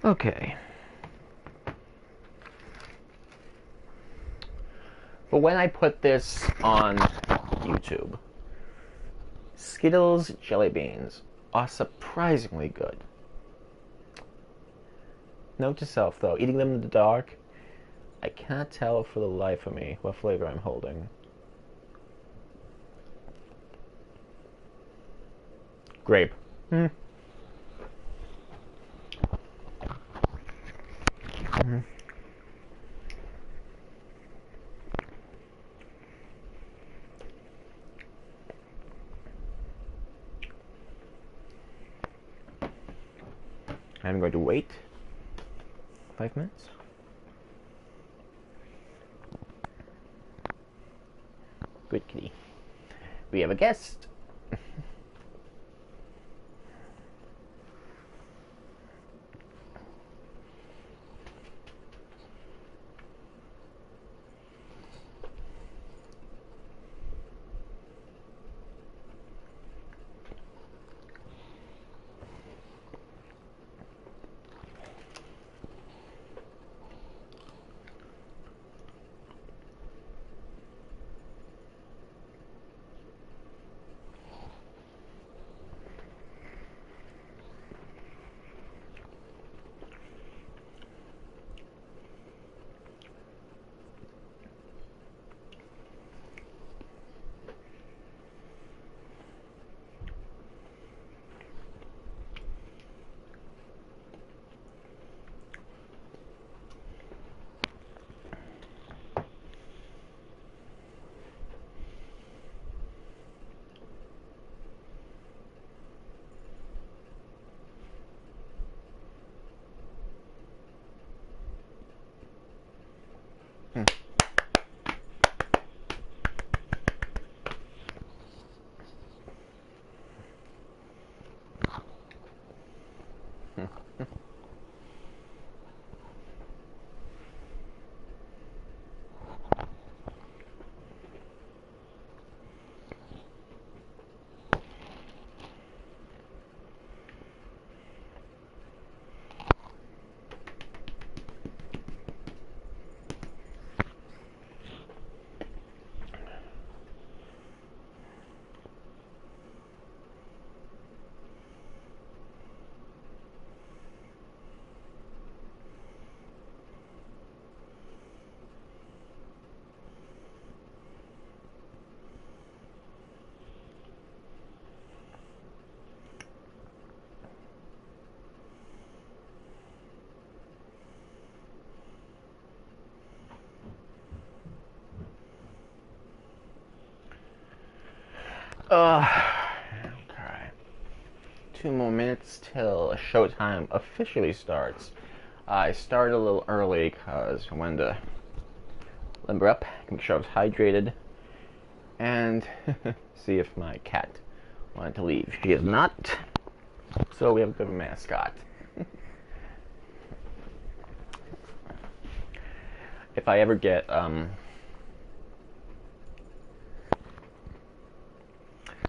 Okay. But when I put this on YouTube, Skittles jelly beans are surprisingly good. Note to self, though, eating them in the dark, I cannot tell for the life of me what flavor I'm holding. Grape. Mm. Mm-hmm. I'm going to wait 5 minutes. Good kitty. We have a guest. Okay. 2 more minutes till showtime officially starts. I started a little early because I wanted to limber up, make sure I was hydrated, and see if my cat wanted to leave. She is not, so we have a bit of a mascot. If I ever get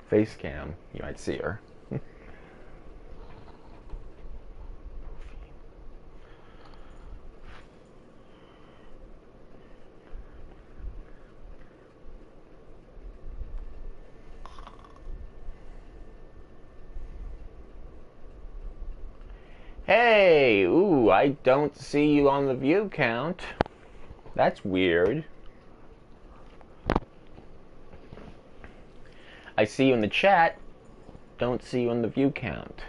face cam, you might see her. Hey, ooh, I don't see you on the view count. That's weird. I see you in the chat, don't see you on the view count.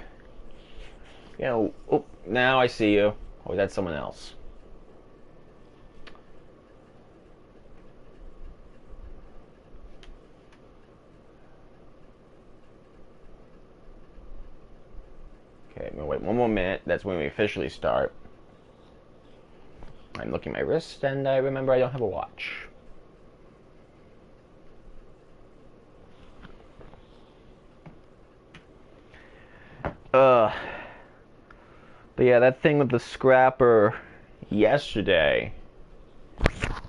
You know, oh, now I see you. Or is that someone else? Okay, I'm gonna wait 1 more minute. That's when we officially start. I'm looking at my wrist, and I remember I don't have a watch. But yeah, that thing with the scrapper yesterday,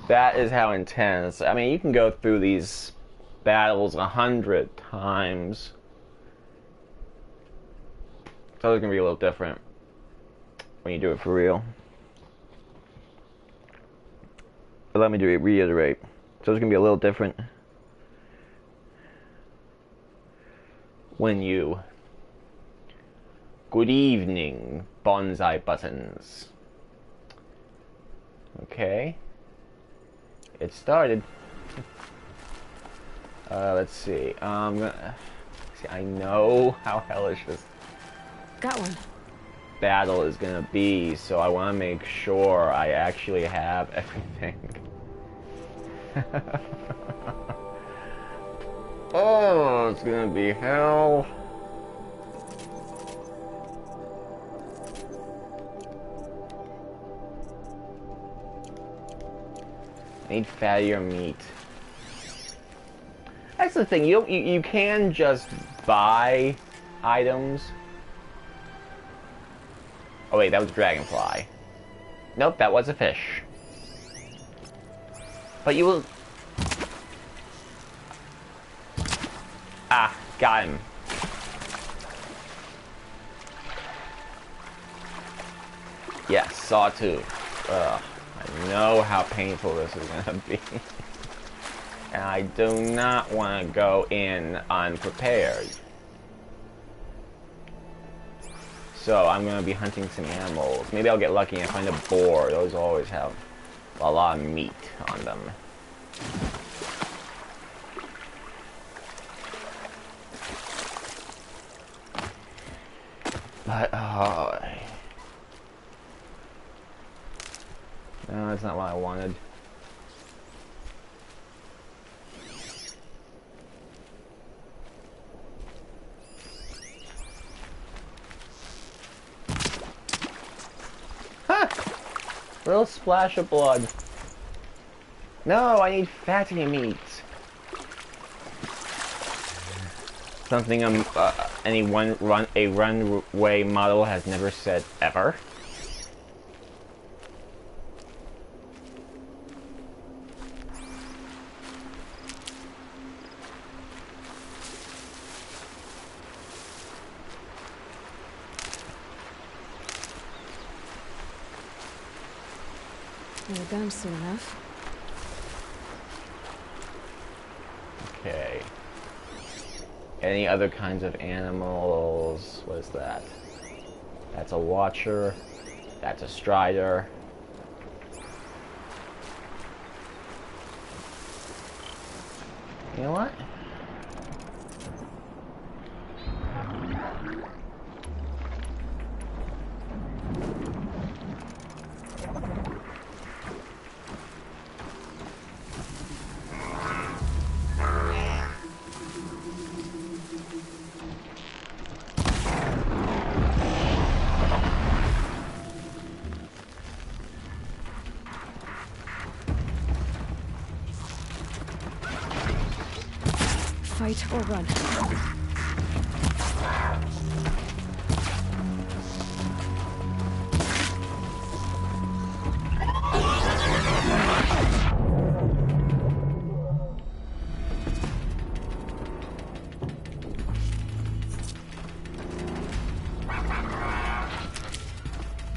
that is how intense. I mean, you can go through these battles 100 times. So it's gonna be a little different. when you do it for real. But let me reiterate. So it's going to be a little different when you... Good evening, bonsai buttons. Okay. It started. Let's see. See, I know how hellish this Got one. battle is gonna be, so I want to make sure I actually have everything. Oh, it's gonna be hell. I need fattier meat. That's the thing. You can just buy items. Oh wait, that was a dragonfly. Nope, that was a fish. But you will... Ah, got him. Yes, sawtooth. Ugh, I know how painful this is gonna be. And I do not want to go in unprepared. So I'm going to be hunting some animals. Maybe I'll get lucky and find a boar. Those always have a lot of meat on them. But, no, that's not what I wanted. Little splash of blood. No, I need fatty meat. Something any runway model has never said ever. We're done soon enough. Okay. Any other kinds of animals? What is that? That's a watcher. That's a strider. You know what? Fight or run.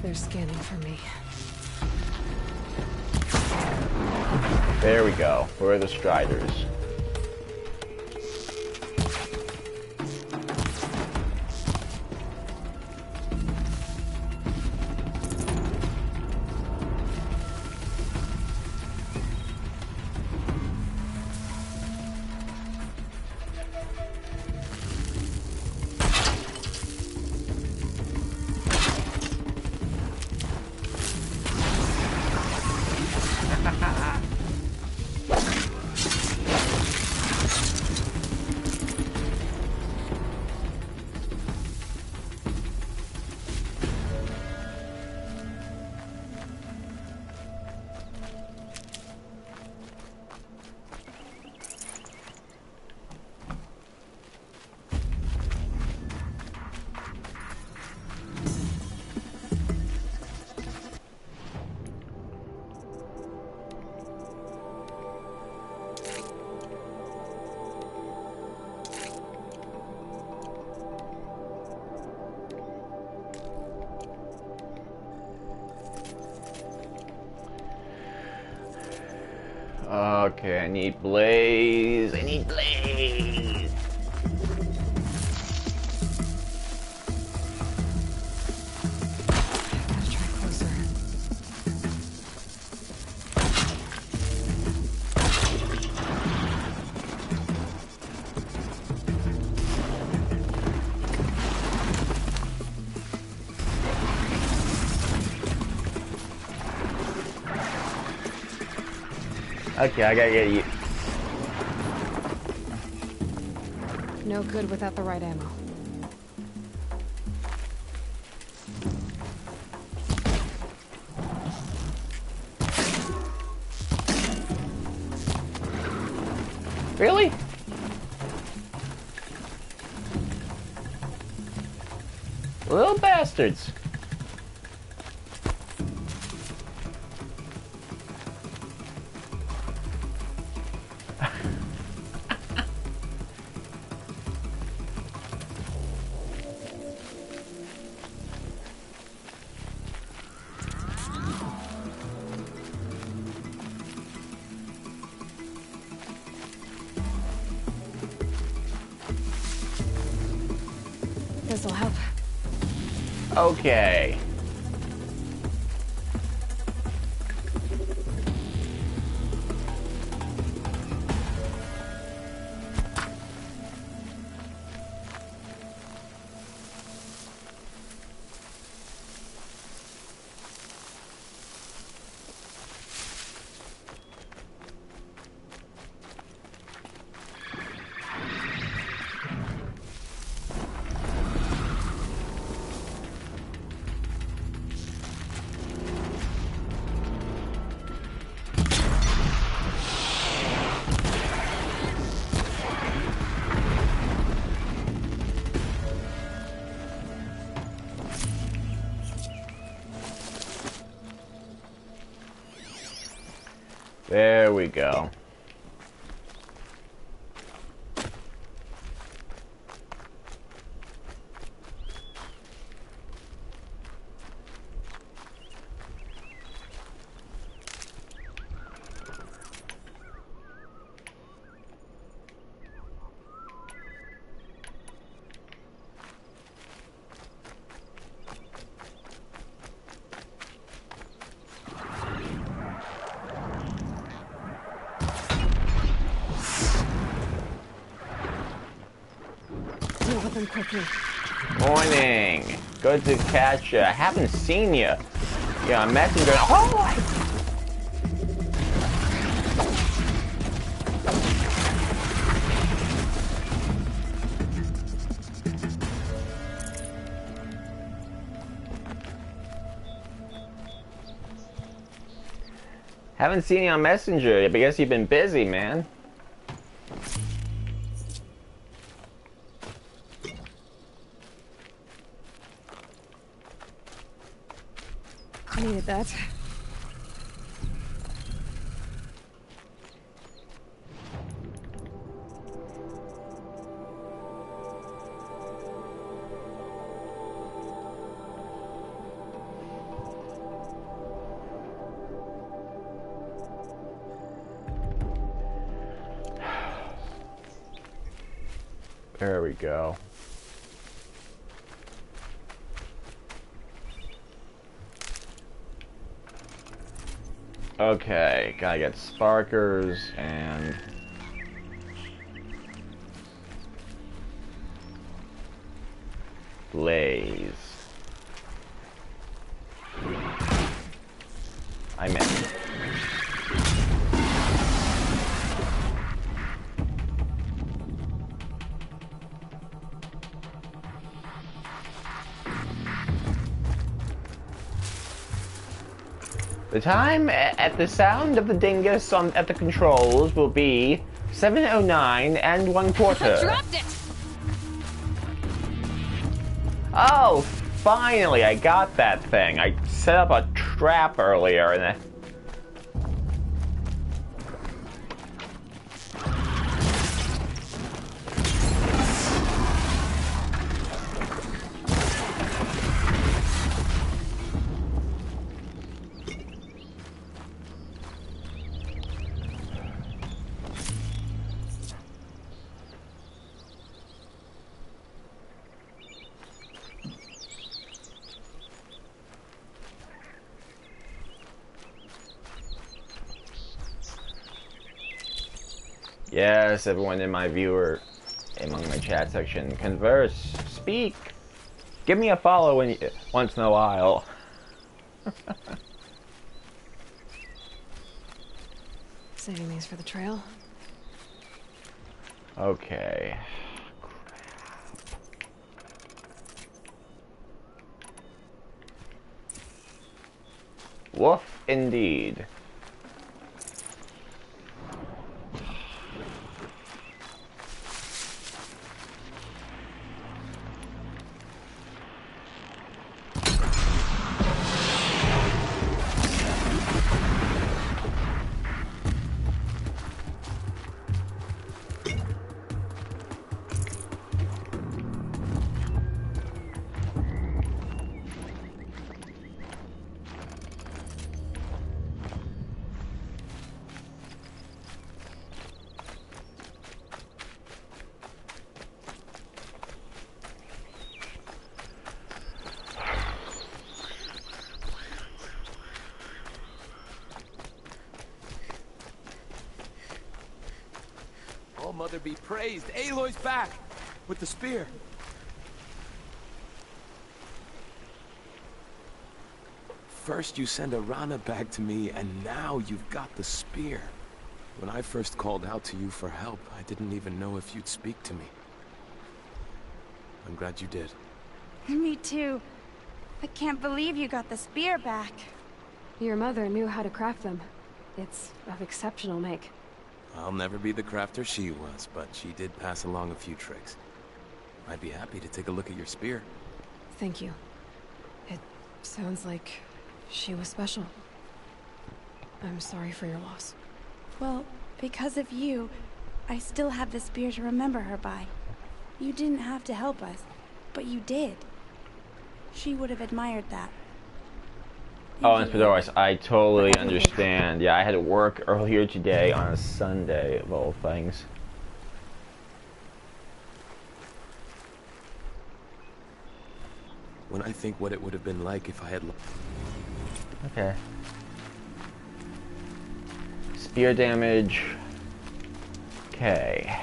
They're scanning for me. There we go. Where are the striders? Okay, I need blaze. I need blaze. Gotta try closer. Okay, I gotta get you. No good without the right ammo. Really? Little bastards. This'll help. Okay. There we go. Deal with them quickly. Morning. Good to catch you. I haven't seen you. Yeah, I'm messenger. Oh! Haven't seen you on Messenger. I guess you've been busy, man. Needed that. There we go. Okay, gotta get sparkers and blaze. I missed. The time at the sound of the dingus at the controls will be 7:09 and 1/4. Dropped it! Oh, finally, I got that thing. I set up a trap earlier and Yes, everyone in my viewer, among my chat section, converse, speak. Give me a follow once in a while. Saving these for the trail. Okay. Woof, indeed. Oh, Mother be praised. Aloy's back with the spear. First you send Arana back to me, and now you've got the spear. When I first called out to you for help, I didn't even know if you'd speak to me. I'm glad you did. Me too. I can't believe you got the spear back. Your mother knew how to craft them. It's of exceptional make. I'll never be the crafter she was, but she did pass along a few tricks. I'd be happy to take a look at your spear. Thank you. It sounds like she was special. I'm sorry for your loss. Well, because of you, I still have the spear to remember her by. You didn't have to help us, but you did. She would have admired that. Oh, and Fedoris, I totally understand. Yeah, I had to work earlier today on a Sunday, of all things. When I think what it would have been like if I had... Okay. Spear damage. Okay.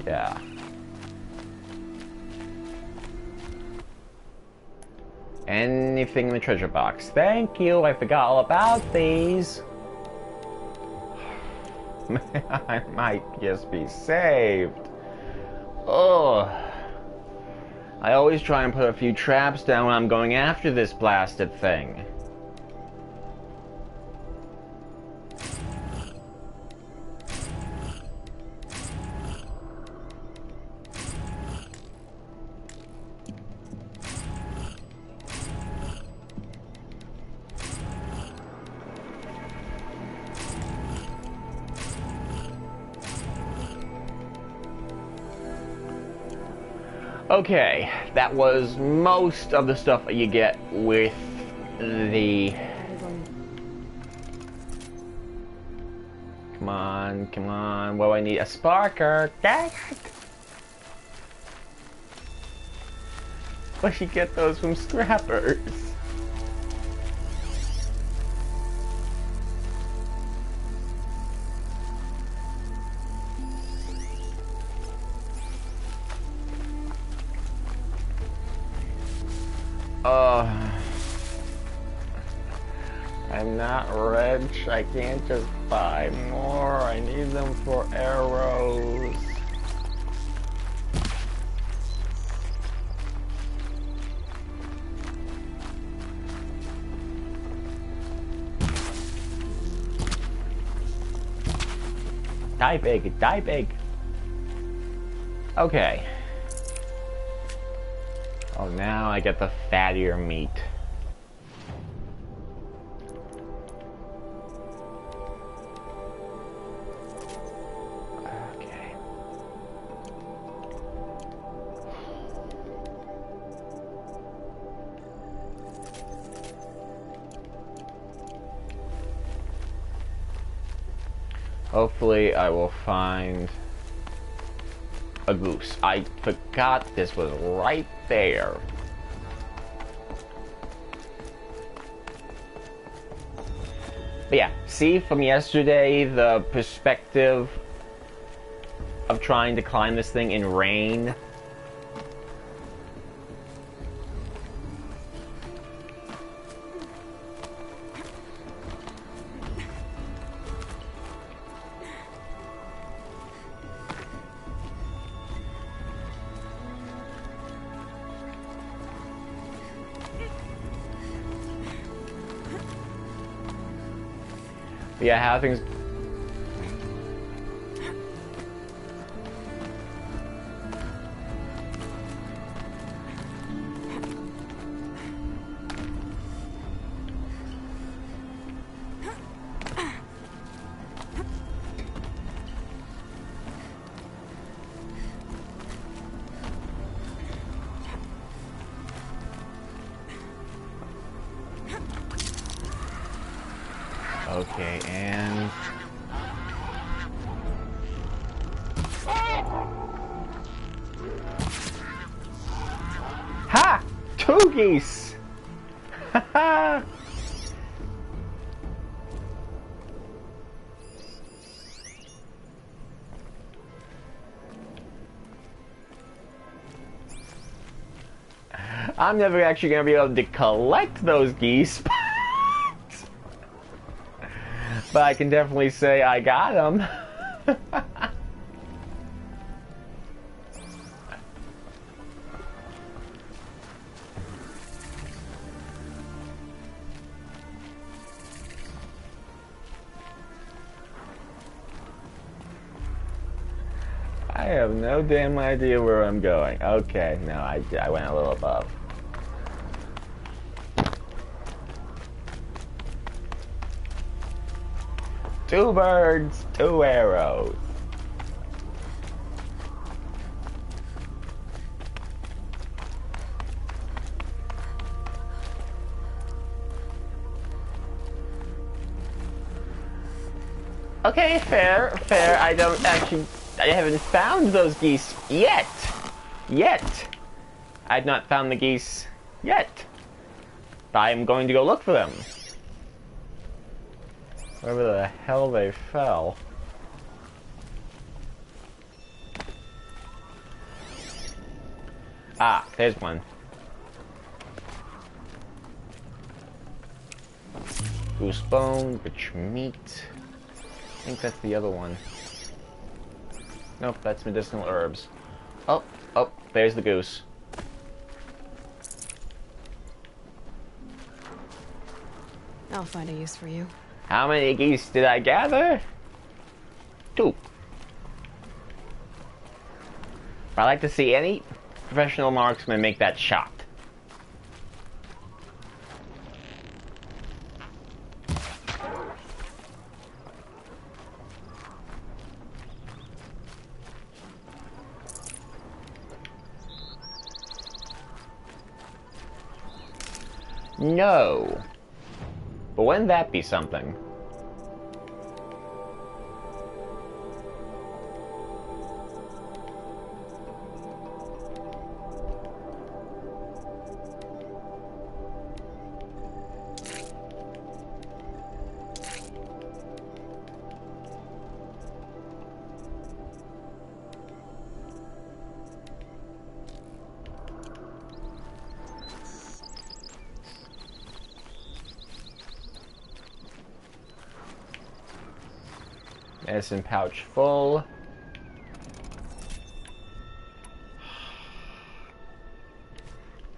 Yeah. Anything in the treasure box. Thank you, I forgot all about these. I might just be saved. Oh. I always try and put a few traps down when I'm going after this blasted thing. Okay, that was most of the stuff that you get with the... Come on, come on. What do I need? A sparker. Dang it! But you get those from scrappers. I'm not rich. I can't just buy more. I need them for arrows. Die big, die big. Okay. Oh, now I get the fattier meat. Okay. Hopefully I will find a goose. I forgot this was right there. But yeah, see from yesterday the perspective of trying to climb this thing in rain. But yeah, how things... Okay, and... Ha! 2 geese! Ha ha! I'm never actually gonna be able to collect those geese. But I can definitely say I got them. I have no damn idea where I'm going. Okay, no, I went a little above. Two birds, 2 arrows. Okay, fair. I haven't found those geese yet. I've not found the geese yet. But I'm going to go look for them. Wherever the hell they fell. Ah, there's one. Goose bone, rich meat. I think that's the other one. Nope, that's medicinal herbs. Oh, there's the goose. I'll find a use for you. How many geese did I gather? 2. I'd like to see any professional marksman make that shot. No. But wouldn't that be something? Medicine pouch full.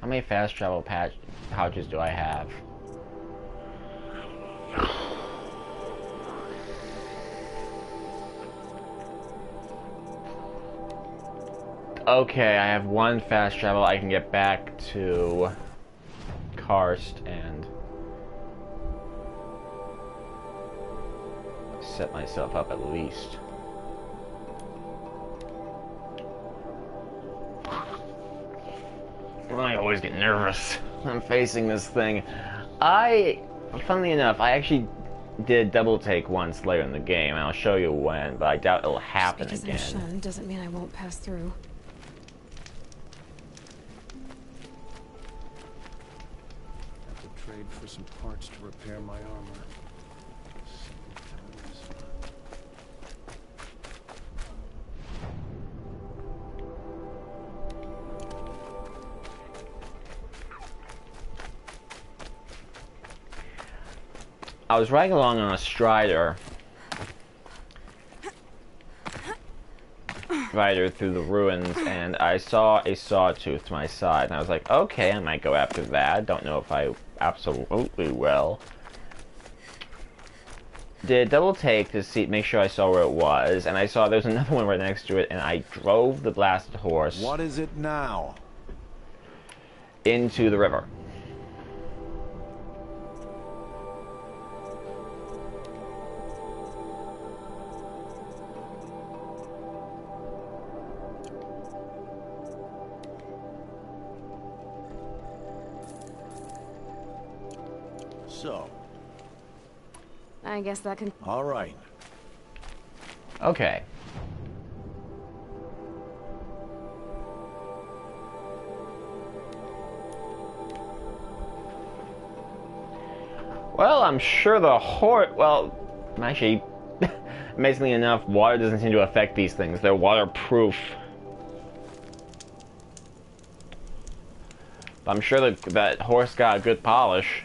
How many fast travel pouches do I have? Okay, I have 1 fast travel. I can get back to Karst and set myself up at least. I always get nervous when I'm facing this thing. Funnily enough, I actually did double take once later in the game, and I'll show you when, but I doubt it'll happen Just because I'm again. shunned doesn't mean I won't pass through. Have to trade for some parts to repair my armor. I was riding along on a Strider through the ruins, and I saw a sawtooth to my side, and I was like, okay, I might go after that. Don't know if I absolutely will. Did double take to see, make sure I saw where it was, and I saw there's another one right next to it, and I drove the blasted horse. What is it now? Into the river. So, I guess that can... all right. Okay. Well, I'm sure the horse... Well, actually, amazingly enough, water doesn't seem to affect these things. They're waterproof. But I'm sure that horse got a good polish.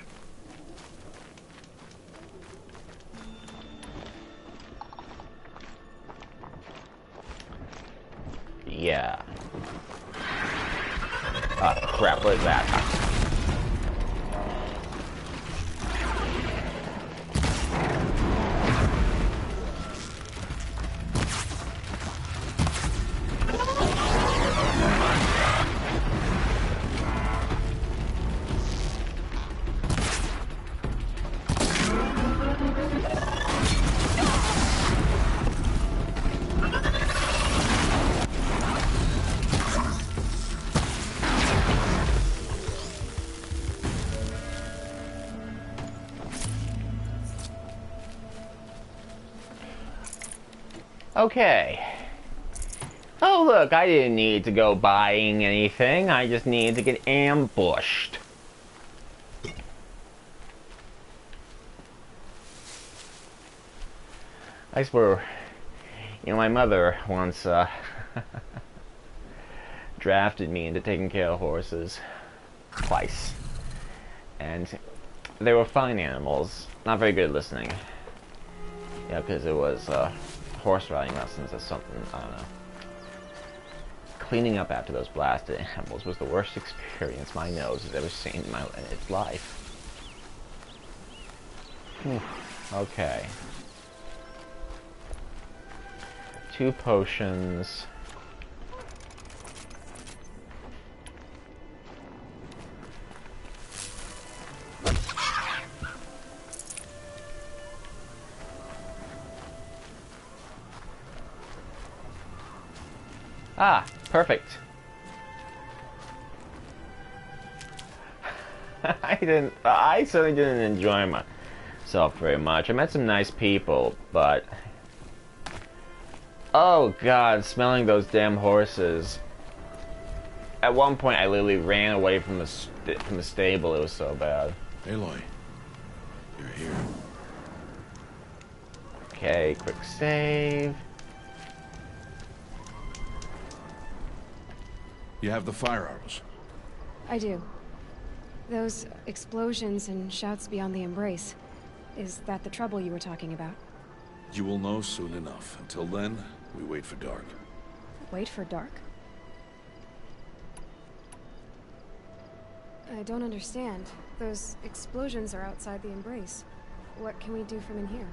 Yeah. Ah, crap, what is that? Okay. Oh, look, I didn't need to go buying anything. I just needed to get ambushed. I swear, you know, my mother once drafted me into taking care of horses twice. And they were fine animals. Not very good at listening. Yeah, because it was horse riding lessons or something. I don't know. Cleaning up after those blasted animals was the worst experience my nose has ever seen in its life. Okay. 2 potions. Ah, perfect. I certainly didn't enjoy myself very much. I met some nice people, but oh god, smelling those damn horses. At one point I literally ran away from the stable. It was so bad. Aloy, you're here. Okay, quick save. You have the fire arrows. I do. Those explosions and shouts beyond the embrace. Is that the trouble you were talking about? You will know soon enough. Until then, we wait for dark. Wait for dark? I don't understand. Those explosions are outside the embrace. What can we do from in here?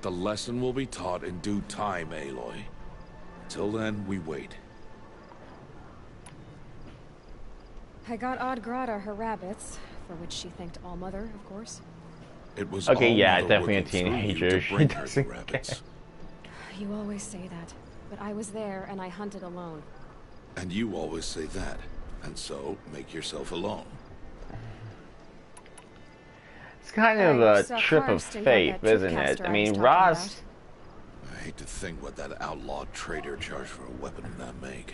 The lesson will be taught in due time, Aloy. Till then, we wait. I got Odd Grata her rabbits, for which she thanked Allmother, of course. It was Okay, yeah, Allmother definitely a working through you teenager. to She bring her the doesn't rabbits. You always say that, but I was there and I hunted alone. And you always say that. And so, make yourself alone. It's kind of I a saw trip of Karst and got fate, that isn't it? tripcaster I I was mean, talking Ross. I hate to think what that outlawed trader charged for a weapon of that make.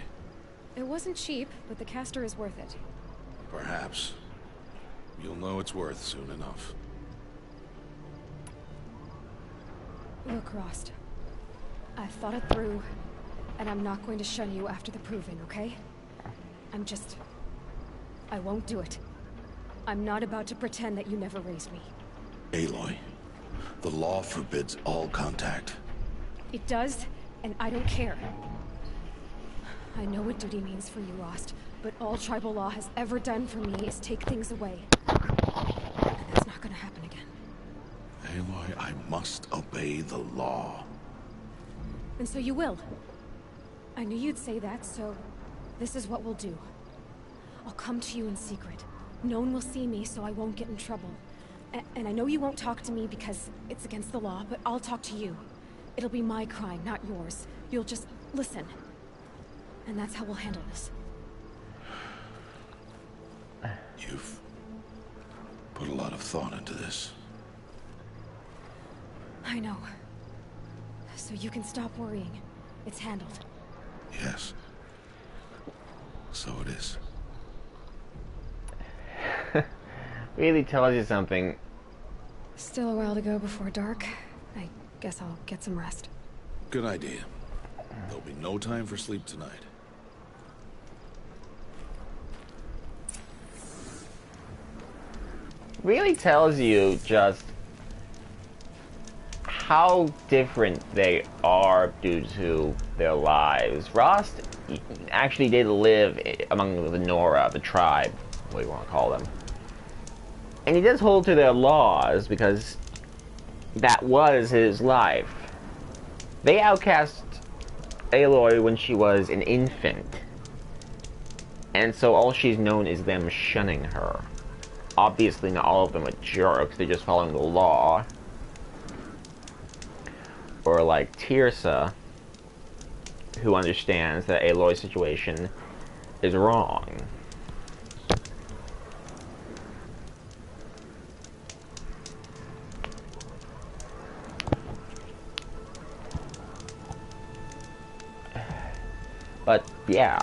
It wasn't cheap, but the caster is worth it. Perhaps. You'll know it's worth soon enough. Look, Rost. I've thought it through, and I'm not going to shun you after the proving, okay? I won't do it. I'm not about to pretend that you never raised me. Aloy, the law forbids all contact. It does, and I don't care. I know what duty means for you, Rost, but all tribal law has ever done for me is take things away. And that's not gonna happen again. Aloy, I must obey the law. And so you will. I knew you'd say that, so this is what we'll do. I'll come to you in secret. No one will see me, so I won't get in trouble. And I know you won't talk to me because it's against the law, but I'll talk to you. It'll be my crying, not yours. You'll just listen. And that's how we'll handle this. You've put a lot of thought into this. I know. So you can stop worrying. It's handled. Yes. So it is. Really tells you something. Still a while to go before dark. I guess I'll get some rest. Good idea. There'll be no time for sleep tonight. Really tells you just how different they are due to their lives. Rost actually did live among the Nora, the tribe, what do you want to call them. And he does hold to their laws because that was his life. They outcast Aloy when she was an infant. And so all she's known is them shunning her. Obviously not all of them are jerks, they're just following the law. Or like Tirsa, who understands that Aloy's situation is wrong. But yeah,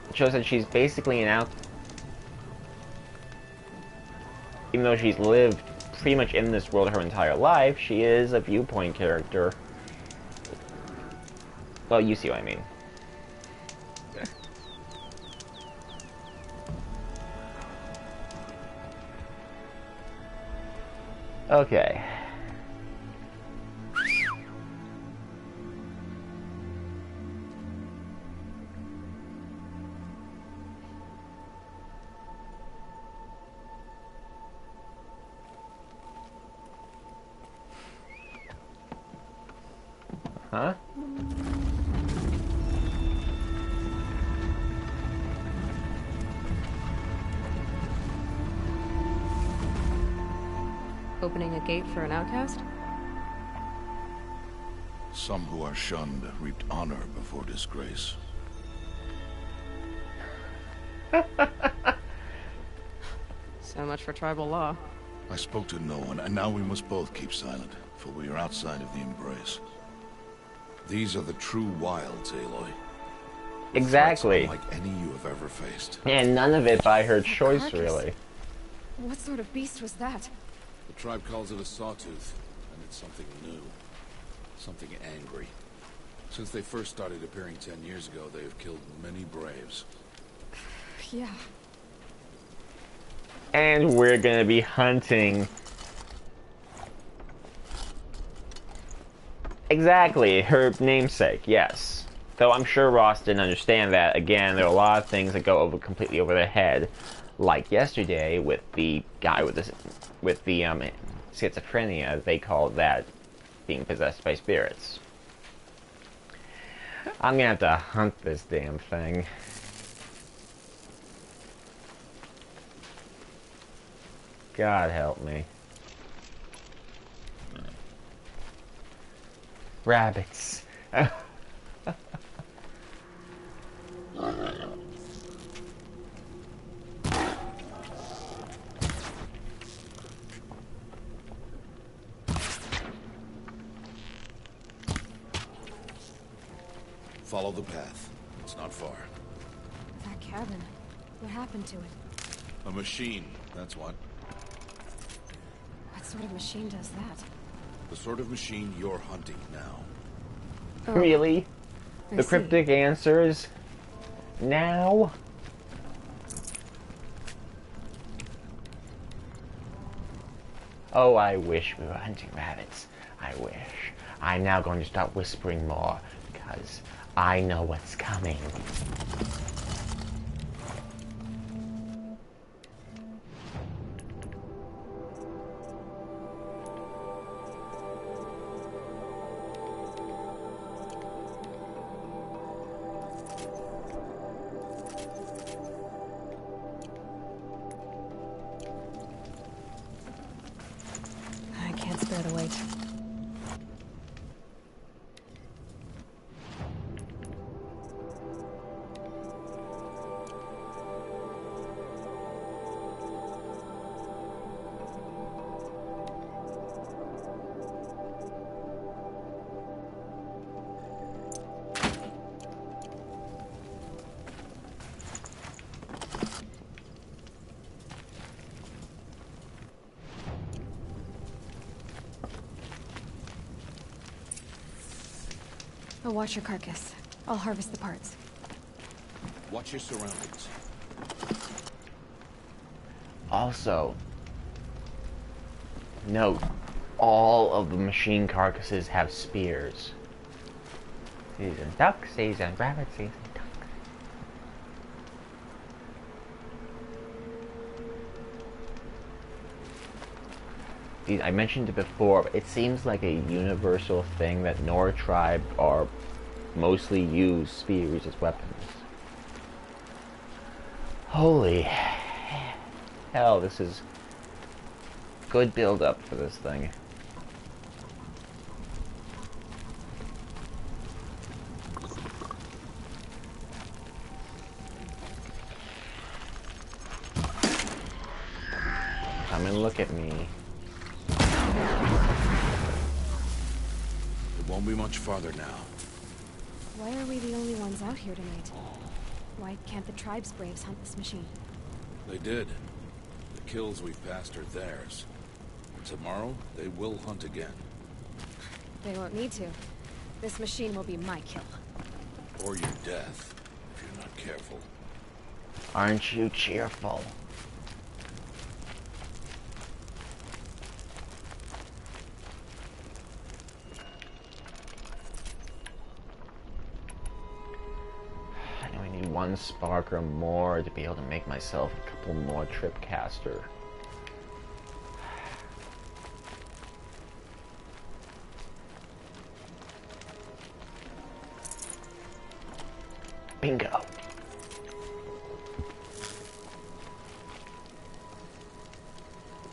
it shows that she's basically even though she's lived pretty much in this world her entire life, she is a viewpoint character. Well, you see what I mean. Okay. Huh? Opening a gate for an outcast? Some who are shunned reaped honor before disgrace. So much for tribal law. I spoke to no one, and now we must both keep silent, for we are outside of the embrace. These are the true wilds, Aloy. Exactly. Threats unlike any you have ever faced. And none of it by her choice, Carcass. really. What sort of beast was that? The tribe calls it a sawtooth, and it's something new. Something angry. Since they first started appearing 10 years ago, they have killed many braves. Yeah. And we're gonna be hunting. Exactly, her namesake, yes. Though I'm sure Ross didn't understand that. Again, there are a lot of things that go completely over their head. Like yesterday with the guy with the schizophrenia, they called that being possessed by spirits. I'm gonna have to hunt this damn thing. God help me. Rabbits. Follow the path. It's not far. That cabin. What happened to it? A machine, that's what. What sort of machine does that? The sort of machine you're hunting now. Oh, Really? I The see. cryptic answers? Now? Oh, I wish we were hunting rabbits. I wish. I'm now going to start whispering more, because I know what's coming. I can't spare the wait. I'll watch your carcass. I'll harvest the parts. Watch your surroundings. Also, note, all of the machine carcasses have spears. Season duck, season rabbit, season duck. I mentioned it before, but it seems like a universal thing that Nora tribe are mostly use spears as weapons. Holy hell, this is good build up for this thing. Come and look at me. It won't be much farther now. Why are we the only ones out here tonight? Why can't the tribe's braves hunt this machine? They did. The kills we've passed are theirs. Tomorrow, they will hunt again. They won't need to. This machine will be my kill. Or your death, if you're not careful. Aren't you cheerful? I only need one spark or more to be able to make myself a couple more tripcaster. Bingo.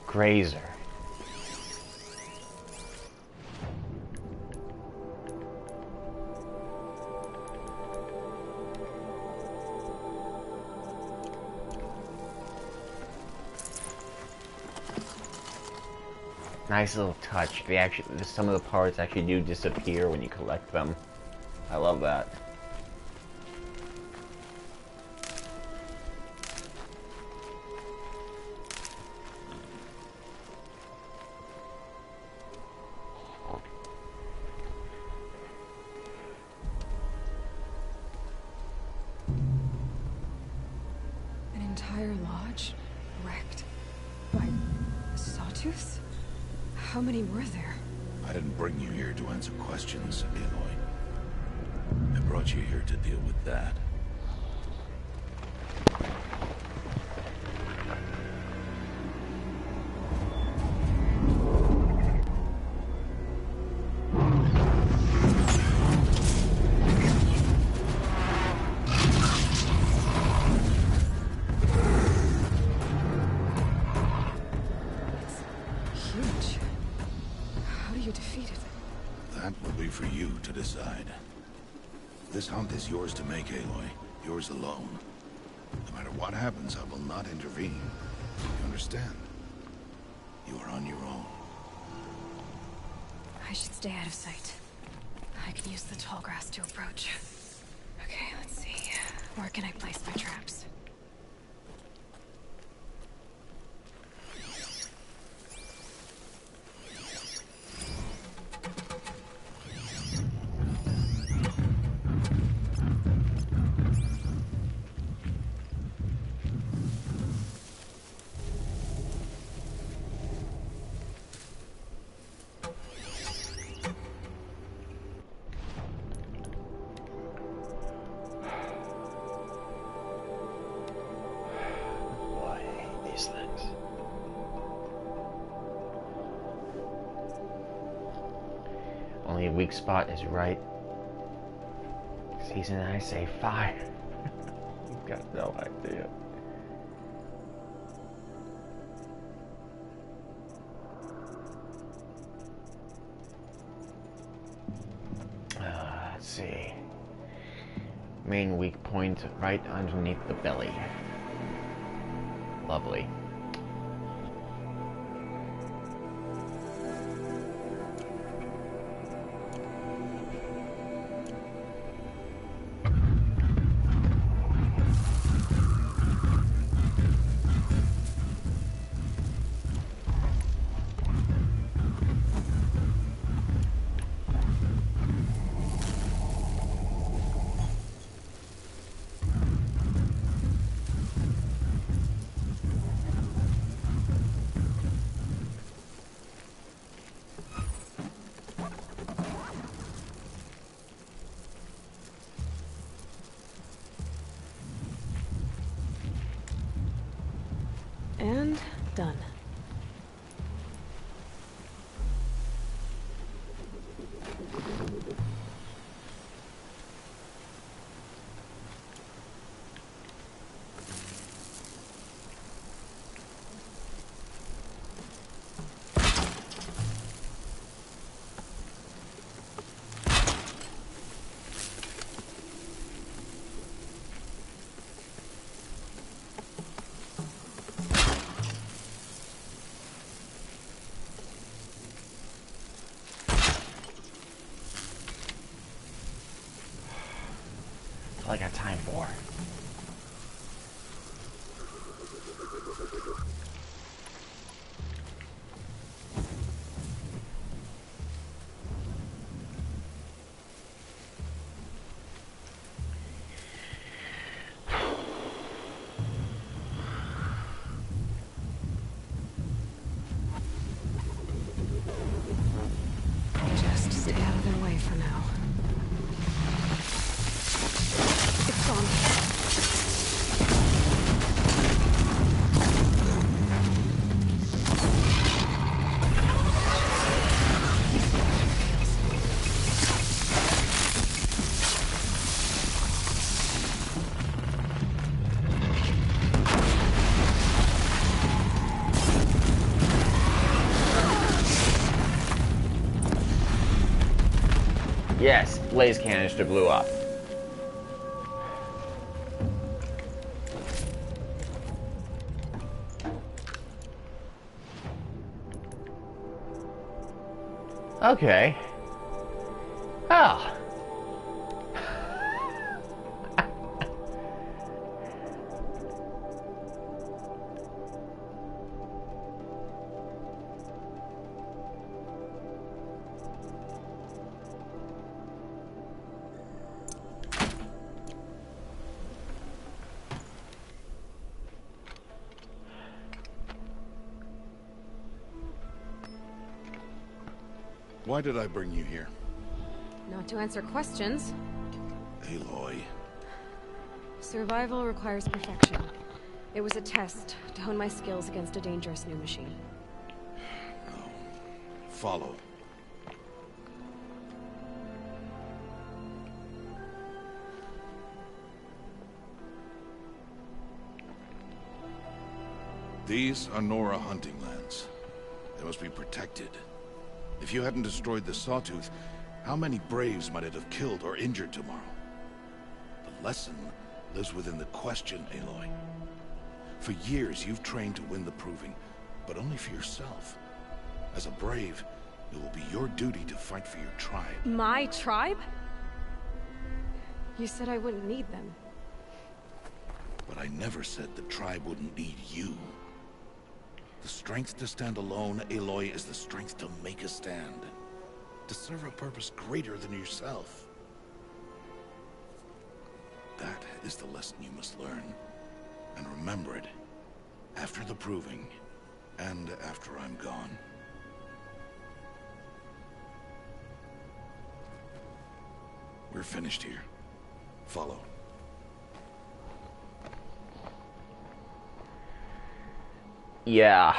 Grazer. Nice little touch. Some of the parts actually do disappear when you collect them. I love that. An entire lodge wrecked by sawtooths? How many were there? I didn't bring you here to answer questions, Aloy. I brought you here to deal with that. Huge. How do you defeat it? That will be for you to decide. This hunt is yours to make, Aloy. Yours alone. No matter what happens, I will not intervene. You understand? You are on your own. I should stay out of sight. I can use the tall grass to approach. Where can I place my traps? Only weak spot is right. Season, I say fire. You've got no idea. Let's see. Main weak point right underneath the belly. Lovely. And done. All I got time for. Just stay out of their way for now. It's gone. Yes, blaze canister blew up. Okay. Oh. Why did I bring you here? Not to answer questions. Aloy. Survival requires perfection. It was a test to hone my skills against a dangerous new machine. Follow. These are Nora hunting lands. They must be protected. If you hadn't destroyed the Sawtooth, how many Braves might it have killed or injured tomorrow? The lesson lives within the question, Aloy. For years, you've trained to win the Proving, but only for yourself. As a Brave, it will be your duty to fight for your tribe. My tribe? You said I wouldn't need them. I never said the tribe wouldn't need you. The strength to stand alone, Aloy, is the strength to make a stand. To serve a purpose greater than yourself. That is the lesson you must learn. And remember it. After the proving. And after I'm gone. We're finished here. Follow. Yeah.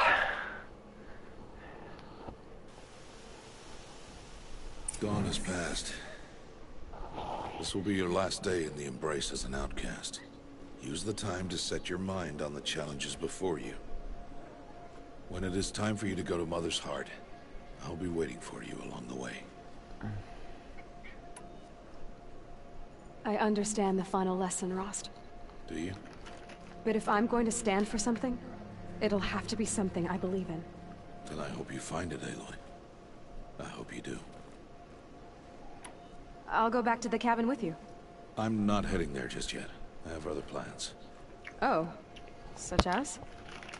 Dawn has passed. This will be your last day in the Embrace as an outcast. Use the time to set your mind on the challenges before you. When it is time for you to go to Mother's Heart, I'll be waiting for you along the way. I understand the final lesson, Rost. Do you? But if I'm going to stand for something, it'll have to be something I believe in. Then I hope you find it, Aloy. I hope you do. I'll go back to the cabin with you. I'm not heading there just yet. I have other plans. Oh. Such as?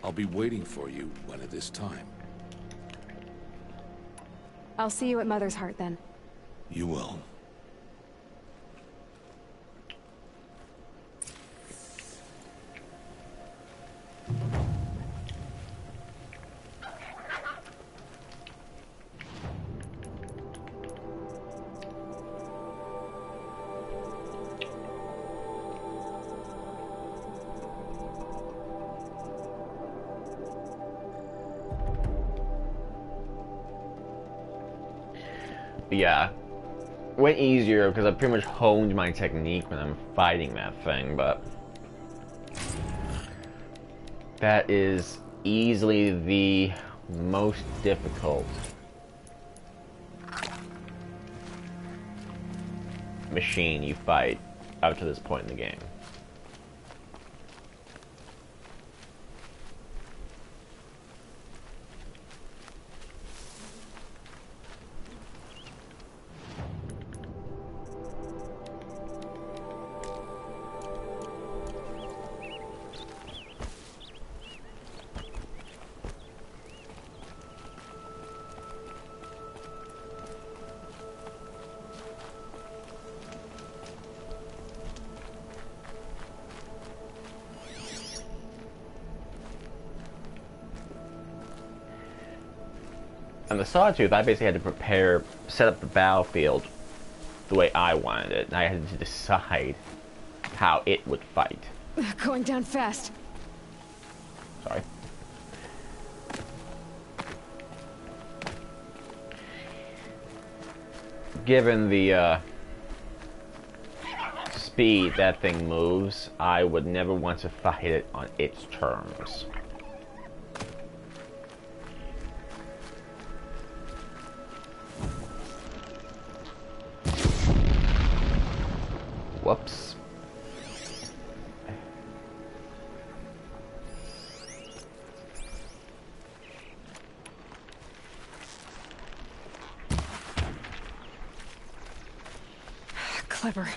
I'll be waiting for you when it is time. I'll see you at Mother's Heart then. You will. Yeah, went easier because I pretty much honed my technique when I'm fighting that thing, but that is easily the most difficult machine you fight up to this point in the game. On the Sawtooth, I basically had to set up the battlefield the way I wanted it, and I had to decide how it would fight. Going down fast. Sorry. Given the speed that thing moves, I would never want to fight it on its terms. Whoops. Clever.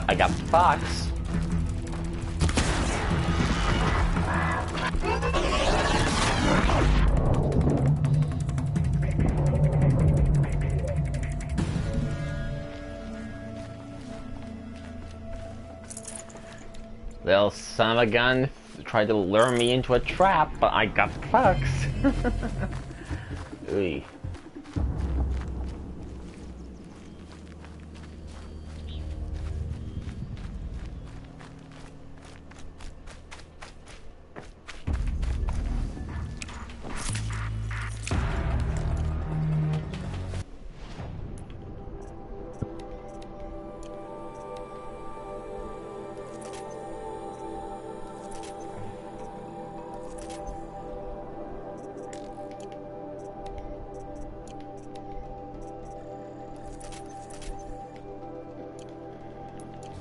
I got the fox. Little son of a gun tried to lure me into a trap, but I got the fox. Ooh.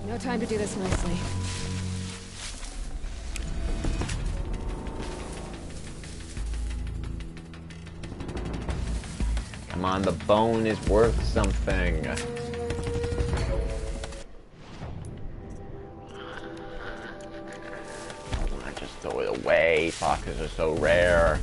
No time to do this nicely. Come on, the bone is worth something. I just throw it away. Foxes are so rare.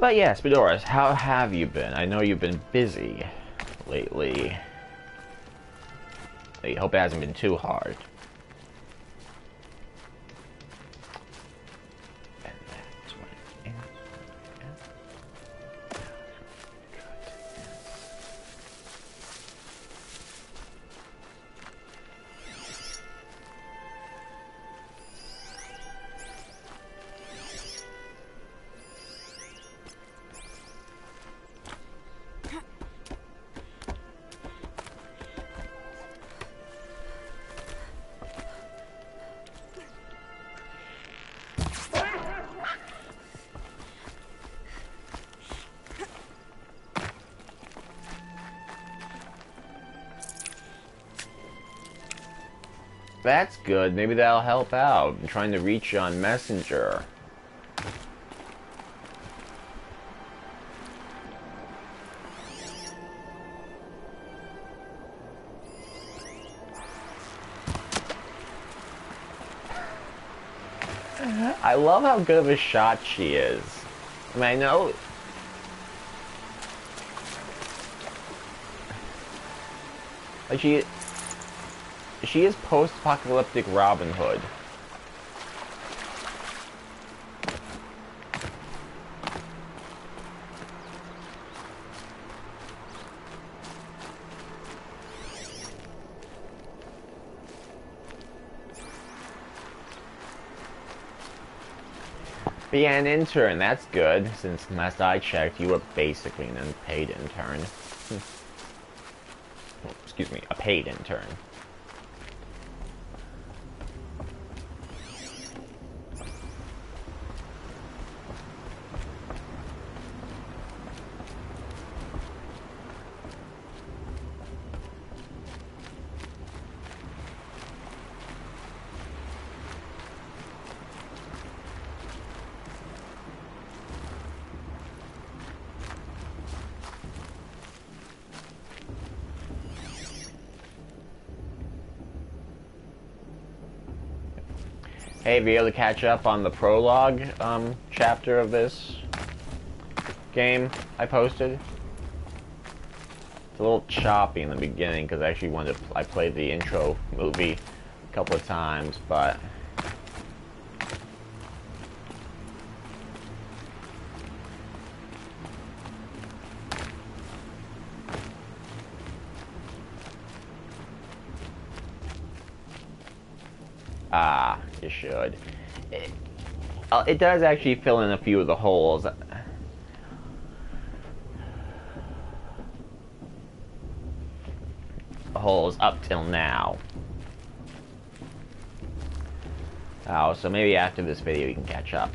But yes, Bedoris, how have you been? I know you've been busy lately. I hope it hasn't been too hard. And that's what it is. That's good. Maybe that'll help out. I'm trying to reach you on Messenger. I love how good of a shot she is. I mean, I know... Like, she is post-apocalyptic Robin Hood. But yeah, an intern, that's good, since last I checked, you were basically an unpaid intern. Well, excuse me, a paid intern. Hey, be able to catch up on the prologue chapter of this game I posted. It's a little choppy in the beginning because I actually wanted to. I played the intro movie a couple of times, but you should. It does actually fill in a few of the holes. Up till now. Oh, so maybe after this video you can catch up.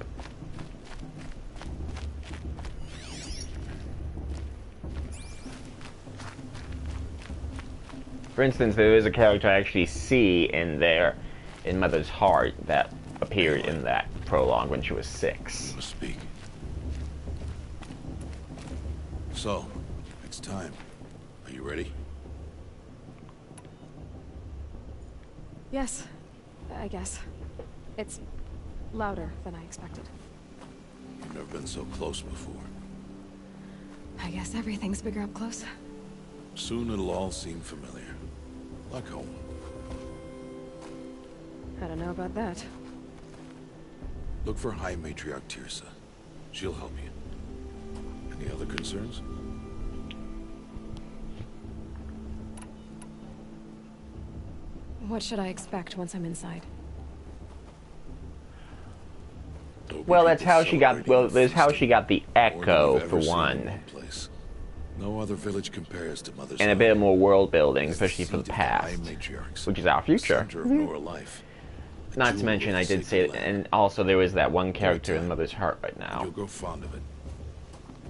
For instance, there is a character I actually see in there, in Mother's Heart, that appeared in that prologue when she was 6. Speak. So, it's time. Are you ready? Yes, I guess. It's louder than I expected. You've never been so close before. I guess everything's bigger up close. Soon it'll all seem familiar. Like home. I don't know about that. Look for High Matriarch Tirsa. She'll help you. Any other concerns? What should I expect once I'm inside? A Well, be that's people how she got. celebrating Well, and there's how feasting, she got the more than echo you've for ever seen in one, place. No other village compares to Mother's and a Home. bit more world building, It's the especially for the seat of High past, Matriarchs, which is our the future. center of Nora life. a Not to jewel mention, of I the did say, sacred land. and also there was that one Give it character in time, Mother's Heart right and now. you'll grow fond of it,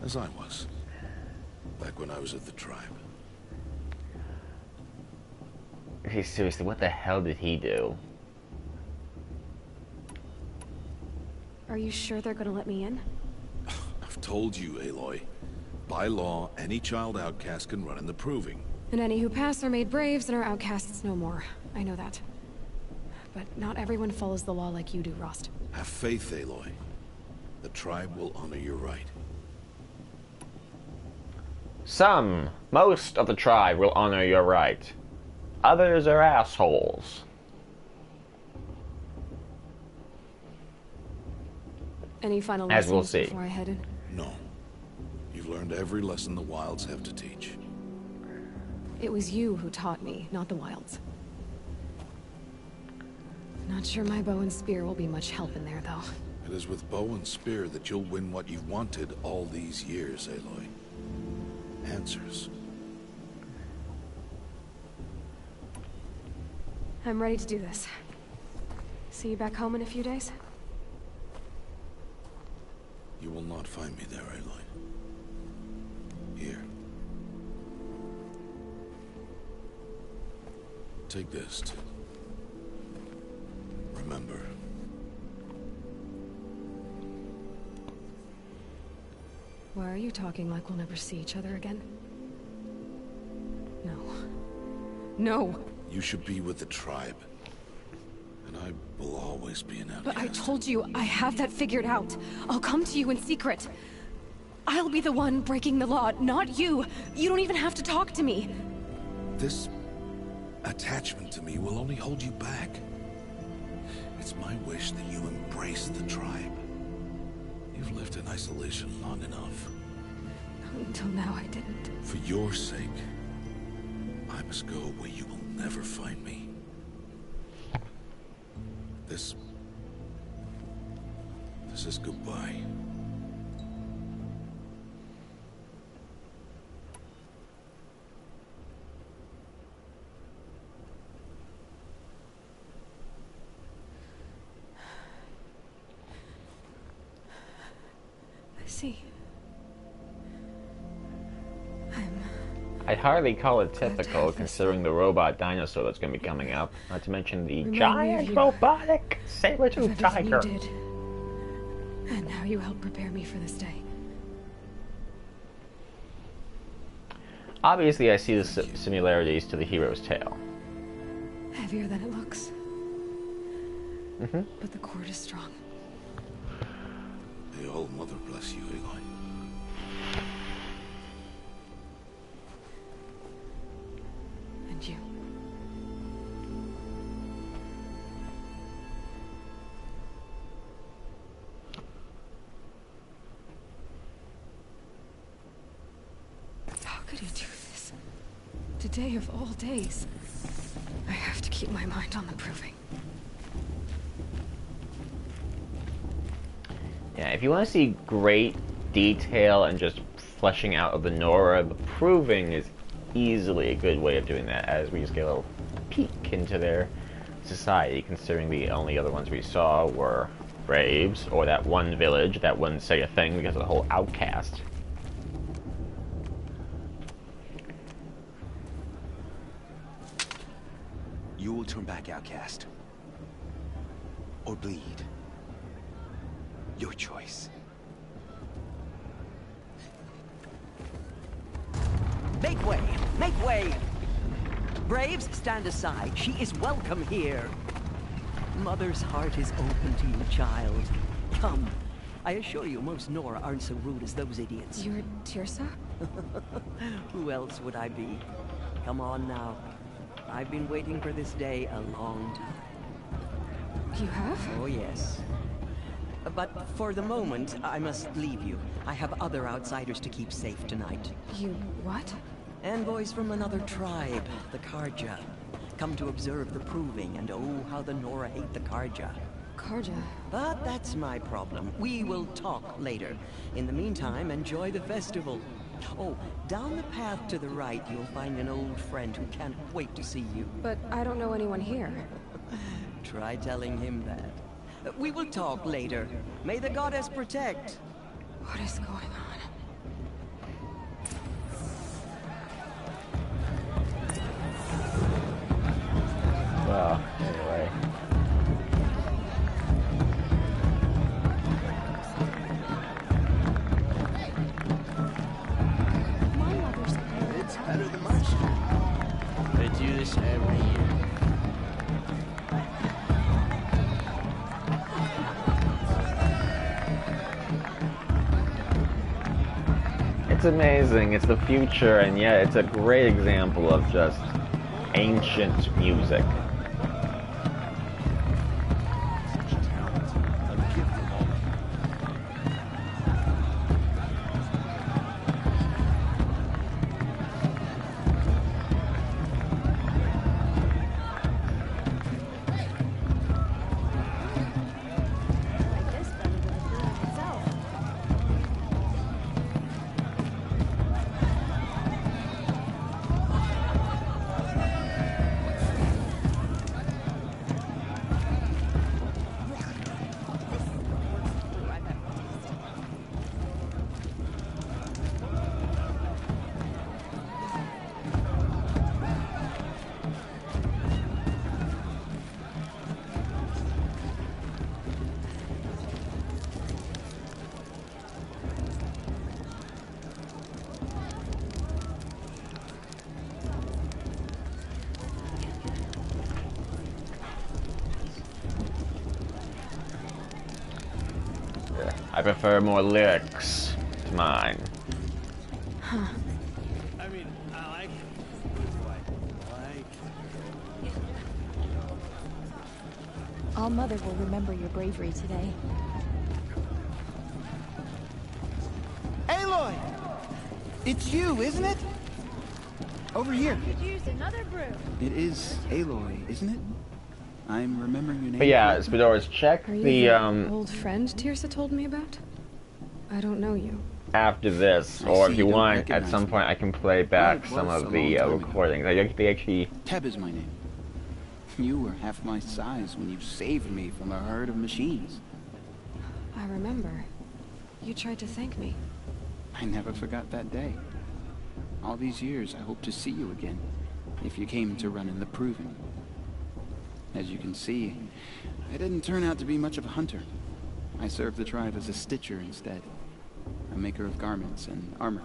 as I was, back when I was at the tribe. Okay, seriously, what the hell did he do? Are you sure they're gonna let me in? I've told you, Aloy. By law, any child outcast can run in the proving. And any who pass are made braves and are outcasts no more. I know that. But not everyone follows the law like you do, Rost. Have faith, Aloy. The tribe will honor your right. Most of the tribe will honor your right. Others are assholes. Any final As we'll lessons see. before I head in? No. You've learned every lesson the Wilds have to teach. It was you who taught me, not the Wilds. Not sure my bow and spear will be much help in there, though. It is with bow and spear that you'll win what you've wanted all these years, Aloy. Answers. I'm ready to do this. See you back home in a few days? You will not find me there, Aloy. Here. Take this to remember. Why are you talking like we'll never see each other again? No. No! You should be with the tribe. And I will always be an outcast. But I told you, I have that figured out. I'll come to you in secret. I'll be the one breaking the law, not you. You don't even have to talk to me. This attachment to me will only hold you back. It's my wish that you embrace the tribe. You've lived in isolation long enough. Until now, I didn't. For your sake, I must go where you will never find me. This is goodbye. I see. I'd hardly call it typical, considering the robot dinosaur that's going to be coming up. Not to mention the Remind me giant of you. robotic Of saber-tooth everything tiger. you did. And how you helped prepare me for this day. Obviously, I see the similarities to the hero's tale. Heavier than it looks. Mm-hmm. But the cord is strong. May all Mother bless you, Aloy. And you. How could he do this? Today of all days. I have to keep my mind on the proving. Yeah, if you want to see great detail and just fleshing out of the Nora, the proving is easily a good way of doing that, as we just get a little peek into their society, considering the only other ones we saw were Braves, or that one village that wouldn't say a thing because of the whole outcast. You will turn back, outcast. Or bleed. Your choice. Make way! Make way! Braves, stand aside. She is welcome here. Mother's heart is open to you, child. Come. I assure you, most Nora aren't so rude as those idiots. You're Tirsa? Who else would I be? Come on now. I've been waiting for this day a long time. You have? Oh, yes. But for the moment, I must leave you. I have other outsiders to keep safe tonight. You what? Envoys from another tribe, the Karja. Come to observe the proving, and oh, how the Nora hate the Karja. Karja. But that's my problem. We will talk later. In the meantime, enjoy the festival. Oh, down the path to the right, you'll find an old friend who can't wait to see you. But I don't know anyone here. Try telling him that. We will talk later. May the goddess protect. What is going on? Well, anyway. My mother's here. It's better than my street. They do this every year. It's amazing. It's the future, and yet it's a great example of just ancient music. I prefer more lyrics to mine. I mean, I like it. All Mother will remember your bravery today. Aloy! It's you, isn't it? Over here. Could use another brew. It is Aloy, isn't it? I'm remembering your name. But yeah, Spadoras, check Are you the old friend Tirsa told me about? I don't know you. after this, I or see if you you don't want, at recognize some me. point I can play back Well, it some was of a the long time ago. recordings. They actually. Teb is my name. You were half my size when you saved me from a herd of machines. I remember. You tried to thank me. I never forgot that day. All these years, I hope to see you again, if you came to run in the Proving. As you can see, I didn't turn out to be much of a hunter. I served the tribe as a stitcher instead, a maker of garments and armor.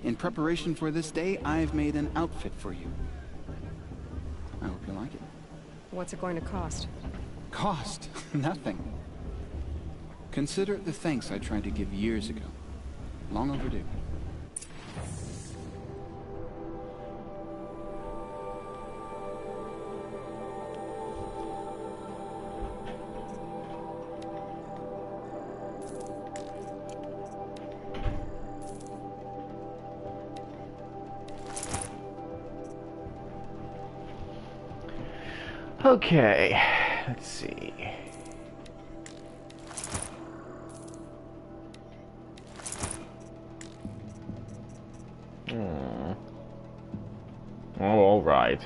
In preparation for this day, I've made an outfit for you. I hope you like it. What's it going to cost? Cost? Nothing. Consider it the thanks I tried to give years ago. Long overdue. Okay, let's see. Oh, all right.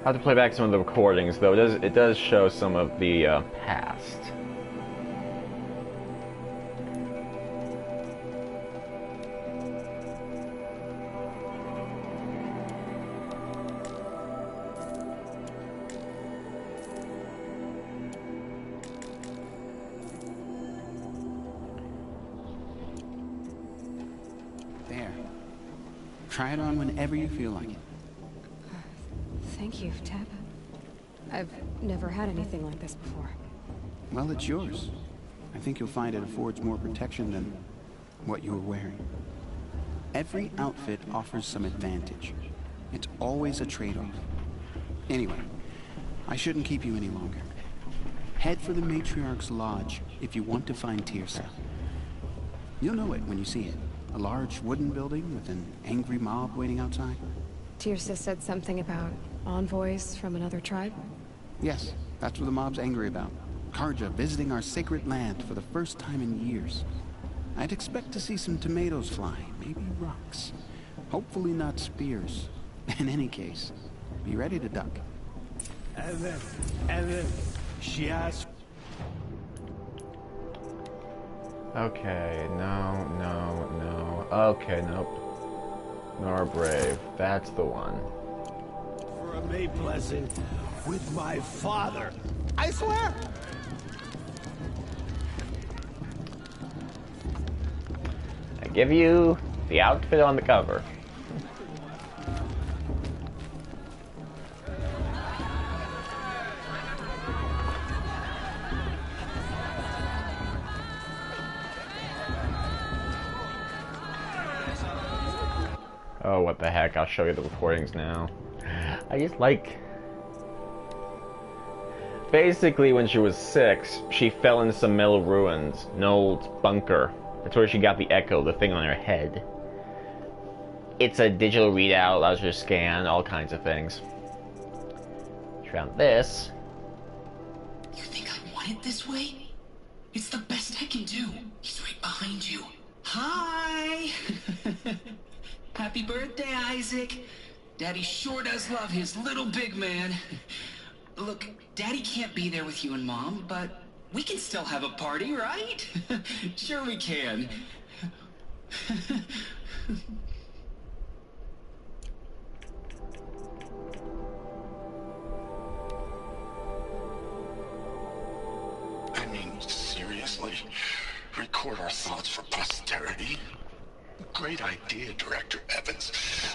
I have to play back some of the recordings, though. It does show some of the past. There. Try it on whenever you feel like it. Thank you, Teb. I've never had anything like this before. Well, it's yours. I think you'll find it affords more protection than what you were wearing. Every outfit offers some advantage. It's always a trade-off. Anyway, I shouldn't keep you any longer. Head for the Matriarch's Lodge if you want to find Tirsa. You'll know it when you see it. A large wooden building with an angry mob waiting outside? Tirsa said something about envoys from another tribe? Yes, that's what the mob's angry about. Karja visiting our sacred land for the first time in years. I'd expect to see some tomatoes fly, maybe rocks. Hopefully not spears. In any case, be ready to duck. And then, she asked... Okay, no. Okay, nope. Nor Brave. That's the one. For a May blessing with my father. I swear! I give you the outfit on the cover. Oh, what the heck, I'll show you the recordings now. I just like... Basically, when she was 6, she fell into some metal ruins, an old bunker. That's where she got the echo, the thing on her head. It's a digital readout, allows her to scan, all kinds of things. She found this. You think I want it this way? It's the best I can do. He's right behind you. Hi! Happy birthday, Isaac. Daddy sure does love his little big man. Look, Daddy can't be there with you and Mom, but we can still have a party, right? Sure we can. I mean, seriously? Record our thoughts for posterity? Great idea, Director Evans.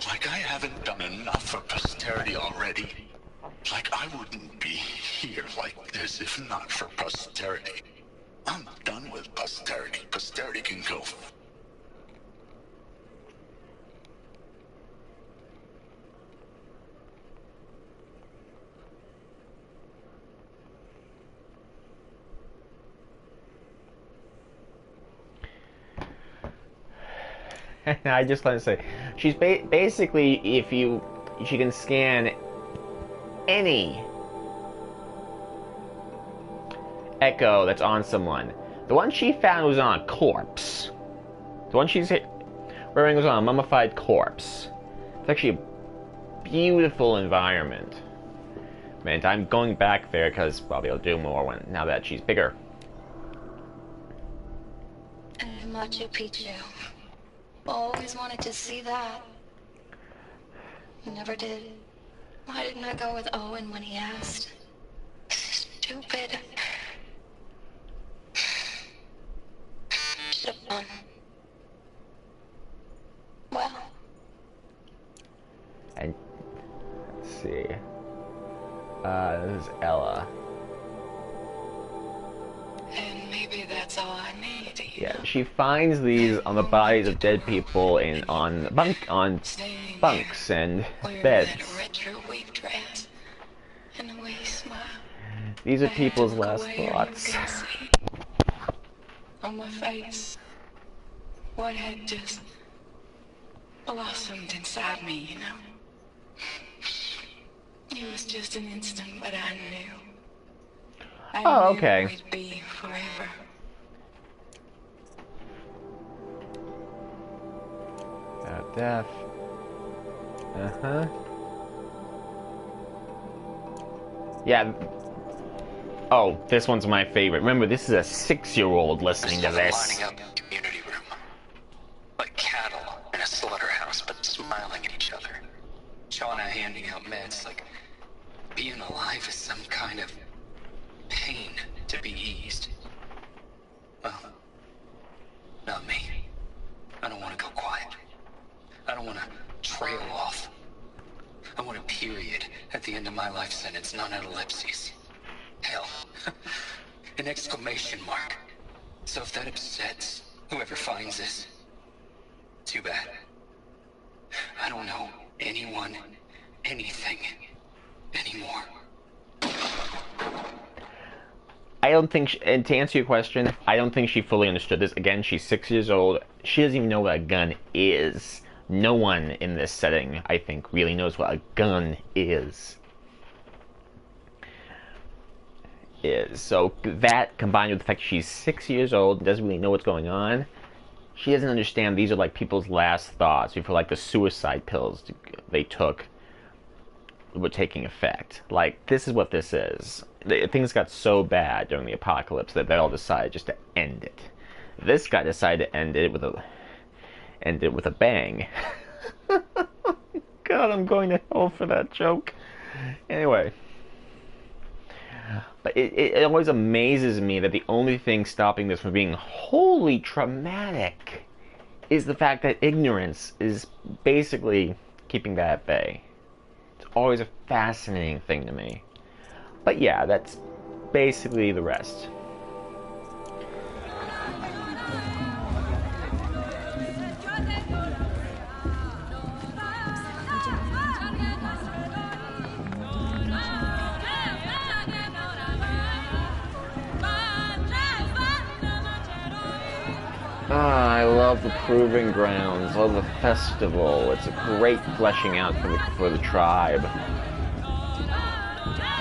Like I haven't done enough for posterity already. Like I wouldn't be here like this if not for posterity. I'm done with posterity. Posterity can go. I just want to say, she's basically, she can scan any echo that's on someone. The one she found was on a corpse. The one she's wearing was on a mummified corpse. It's actually a beautiful environment. And I'm going back there because probably I'll do more now that she's bigger. And Machu Picchu. Always wanted to see that. Never did. Why didn't I go with Owen when he asked? Stupid. Should've won. Well. And let's see. This is Ella. And maybe that's all I need. Yeah, she finds these on the bodies of dead people on bunks and beds. These are people's last thoughts. On my face, what had just blossomed inside me, you know? It was just an instant, but I knew. Oh, okay. We'd be forever. Death. Yeah. Oh, this one's my favorite. Remember, this is a 6-year-old listening to this. Lining up in community room. Like cattle in a slaughterhouse, but smiling at each other. Shauna handing out meds like being alive is some kind of pain to be eased. Well, not me. I don't want to go quiet. I don't want to trail off. I want a period at the end of my life sentence, not an ellipses. Hell, an exclamation mark. So if that upsets whoever finds this, too bad. I don't know anyone, anything, anymore. I don't think, and to answer your question, I don't think she fully understood this. Again, she's 6 years old. She doesn't even know what a gun is. No one in this setting, I think, really knows what a gun is. So that, combined with the fact she's 6 years old, doesn't really know what's going on, she doesn't understand these are like people's last thoughts before like the suicide pills they took were taking effect. Like, this is what this is. Things got so bad during the apocalypse that they all decided just to end it. This guy decided to end it with a bang. God, I'm going to hell for that joke. Anyway. But it always amazes me that the only thing stopping this from being wholly traumatic is the fact that ignorance is basically keeping that at bay. It's always a fascinating thing to me. But yeah, that's basically the rest. I love the Proving Grounds. I love the festival. It's a great fleshing out for the tribe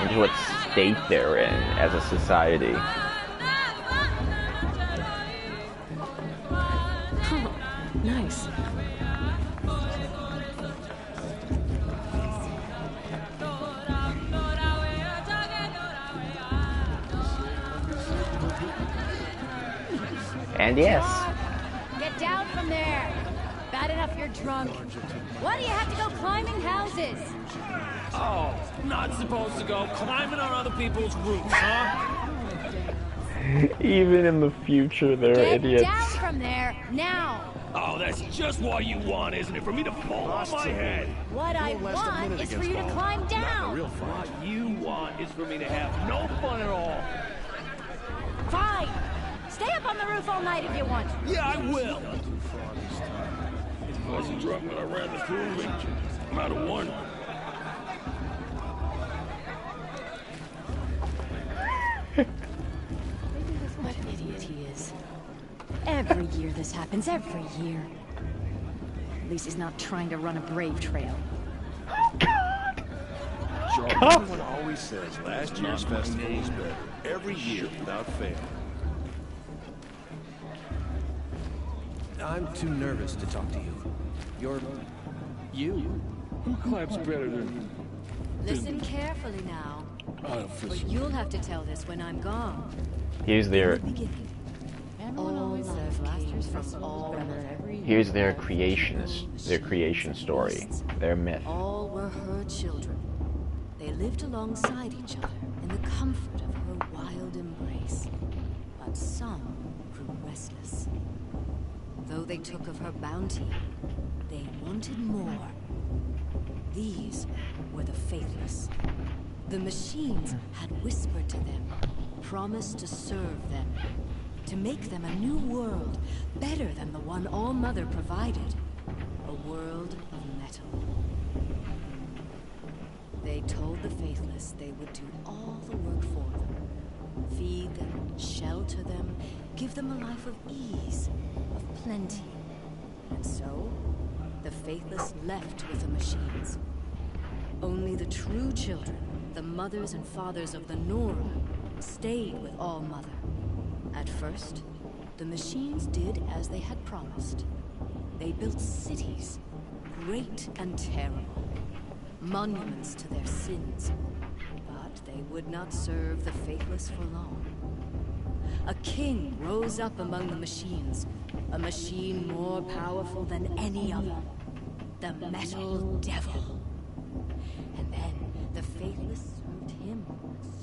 into what state they're in as a society. Oh, nice. And yes. Get down from there. Bad enough you're drunk. Why do you have to go climbing houses? Oh, not supposed to go climbing on other people's roofs, huh? Even in the future, they're idiots. Get down from there, now! Oh, that's just what you want, isn't it? For me to fall on my head. What I want is for you to climb down! What you want is for me to have no fun at all. Fine! Stay up on the roof all night if you want. Yeah, I will. I wasn't drunk when I ran the proving. I'm out of one. What an idiot he is. Every year this happens, every year. At least he's not trying to run a brave trail. Charlie, everyone always says last year's festival was better. Every year without fail. I'm too nervous to talk to you. You're... you? Who claps better than... Listen carefully now. For you'll have to tell this when I'm gone. Here's their creation story, their myth. All were her children. They lived alongside each other in the comfort of her wild embrace. But some grew restless. Though they took of her bounty, they wanted more. These were the faithless. The machines had whispered to them, promised to serve them, to make them a new world, better than the one All-Mother provided. A world of metal. They told the faithless they would do all the work for them. Feed them, shelter them, give them a life of ease, of plenty. And so, the faithless left with the machines. Only the true children, the mothers and fathers of the Nora, stayed with All-Mother. At first, the machines did as they had promised. They built cities, great and terrible, monuments to their sins. But they would not serve the faithless for long. A king rose up among the machines, a machine more powerful than any other. The Metal Devil. And then the faithless served him,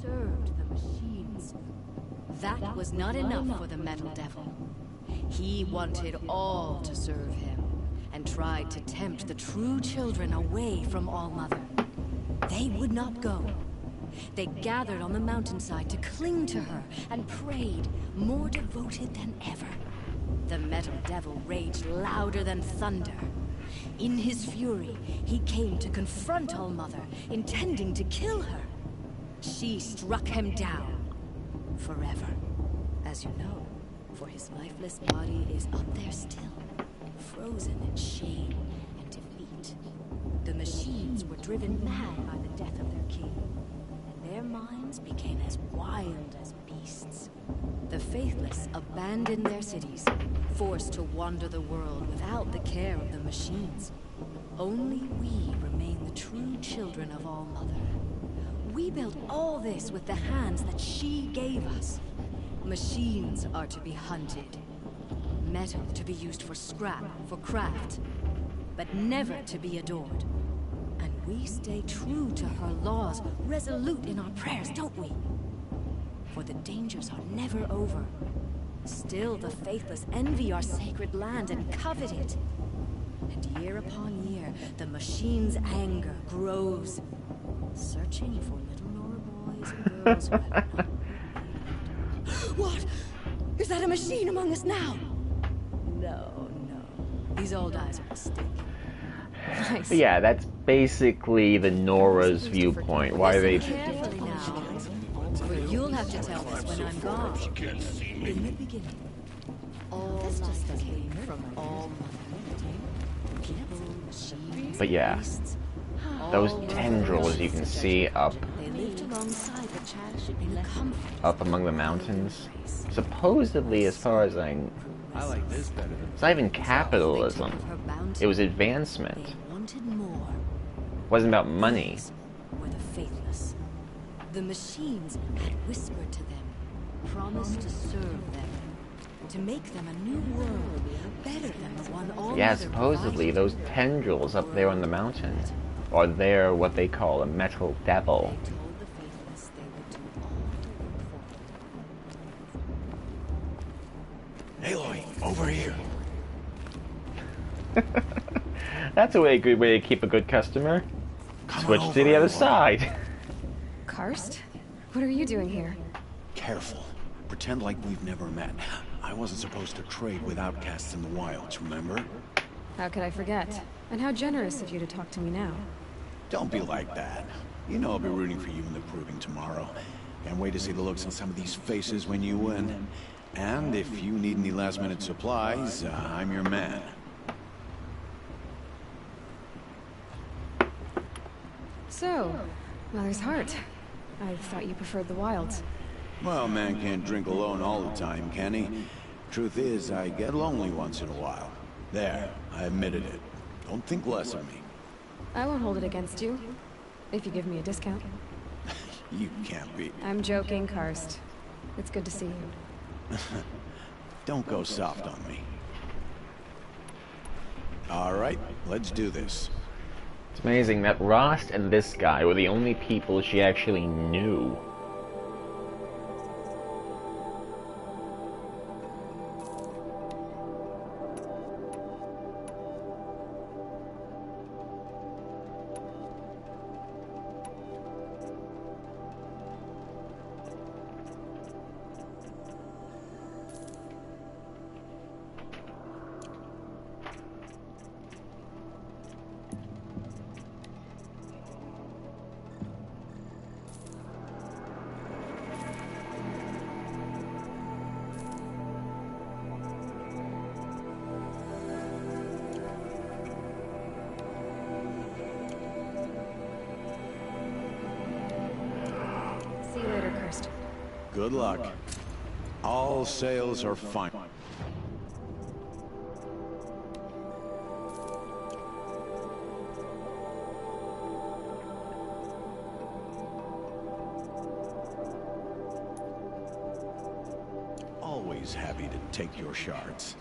served the machines. That was not enough for the Metal Devil. He wanted all to serve him, and tried to tempt the true children away from All-Mother. They would not go. They gathered on the mountainside to cling to her, and prayed, more devoted than ever. The Metal Devil raged louder than thunder. In his fury, he came to confront All-Mother, intending to kill her. She struck him down. forever. As you know, for his lifeless body is up there still, frozen in shame and defeat. The machines were driven mad by the death of their king, and their minds became as wild as beasts. The faithless abandoned their cities, forced to wander the world without the care of the machines. Only we remain the true children of All-Mother. We built all this with the hands that she gave us. Machines are to be hunted. Metal to be used for scrap, for craft. But never to be adored. And we stay true to her laws, resolute in our prayers, don't we? For the dangers are never over. Still the faithless envy our sacred land and covet it. And year upon year, the machine's anger grows, searching for little Nora boys and girls who have not. What? Is that a machine among us now? No, no. These old eyes are mistaken. Nice. But yeah, that's basically the Nora's viewpoint. Why they... Carefully now. For you'll have to tell us when I'm gone. In the beginning, all life came from All-Mother. People, machines, But yeah, beasts, those all tendrils you can see up they lived alongside the child in comfort. up among the mountains. Supposedly, as far as I like this better. it's not even capitalism. It was advancement. They wanted more. It wasn't about money. Were the faithless. The machines had whispered to them, promised to serve them, to make them a new world, better than the one all. Yeah, supposedly those tendrils up there on the mountain are there what they call a metal devil. They told the faithless they would do all the work for them. Aloy, over here. That's a good way to keep a good customer. Switch to the other side. Karst? What are you doing here? Careful. Pretend like we've never met. I wasn't supposed to trade with outcasts in the wilds, remember? How could I forget? And how generous of you to talk to me now. Don't be like that. You know I'll be rooting for you in the proving tomorrow. Can't wait to see the looks on some of these faces when you win. And if you need any last-minute supplies, I'm your man. So, Mother's Heart. I thought you preferred the wilds. Well, man can't drink alone all the time, can he? Truth is, I get lonely once in a while. There, I admitted it. Don't think less of me. I won't hold it against you, if you give me a discount. You can't be. I'm joking, Karst. It's good to see you. Don't go soft on me. All right, let's do this. It's amazing that Rost and this guy were the only people she actually knew. See you later, Karst. Good luck. All sails are fine. Always happy to take your shards.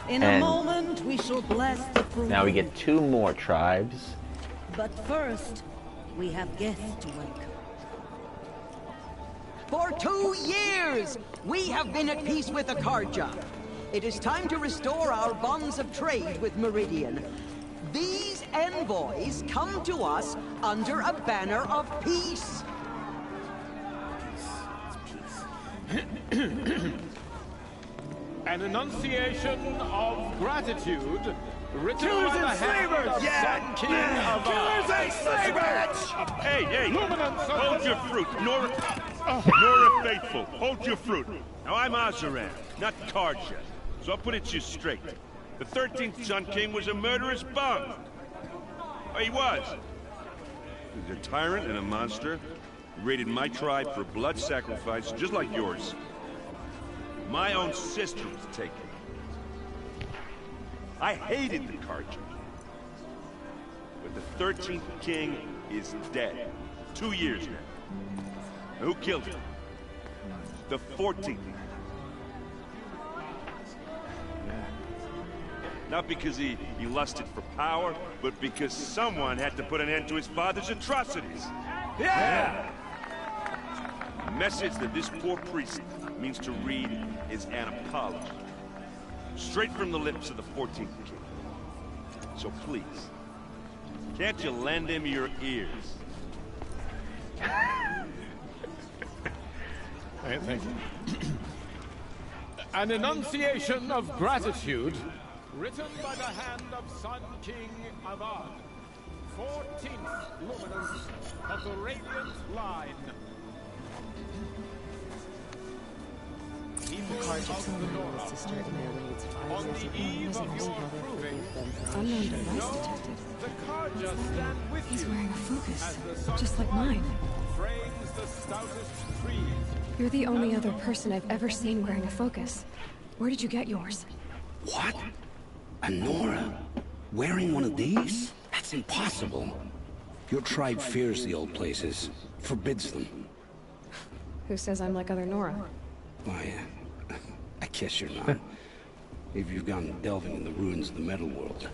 In a moment, we shall bless the fruit. Now we get 2 more tribes. But first, we have guests to welcome. For 2 years, we have been at peace with the Karja. It is time to restore our bonds of trade with Meridian. These envoys come to us under a banner of peace. An enunciation of gratitude Killers and slavers! Yeah! Killers and slavers! Hey! Hold your fruit, Nora Faithful. Hold your fruit. Now I'm Azaran, not Karja. So I'll put it to you straight. The 13th Sun King was a murderous bum. Oh, he was. He was a tyrant and a monster. He raided my tribe for blood sacrifice, just like yours. My own sister was taken. I hated the Karja. But the 13th King is dead. 2 years now. Now, who killed him? The 14th. Not because he lusted for power, but because someone had to put an end to his father's atrocities. Yeah! The message that this poor priest means to read is an apology. Straight from the lips of the 14th King. So please, can't you lend him your ears? Thank you. An enunciation of gratitude written by the hand of Sun King Avad, 14th luminance of the Radiant Line. The Karja told me his sister in their raids 5 years ago. He was an old brother who believed them for unknown device detected. He's wearing a focus, just like mine. You're the only other person I've ever seen wearing a focus. Where did you get yours? What? A Nora? Wearing one of these? That's impossible. Your tribe fears the old places, forbids them. Who says I'm like other Nora? Why, I guess you're not. If you've gone delving in the ruins of the metal world.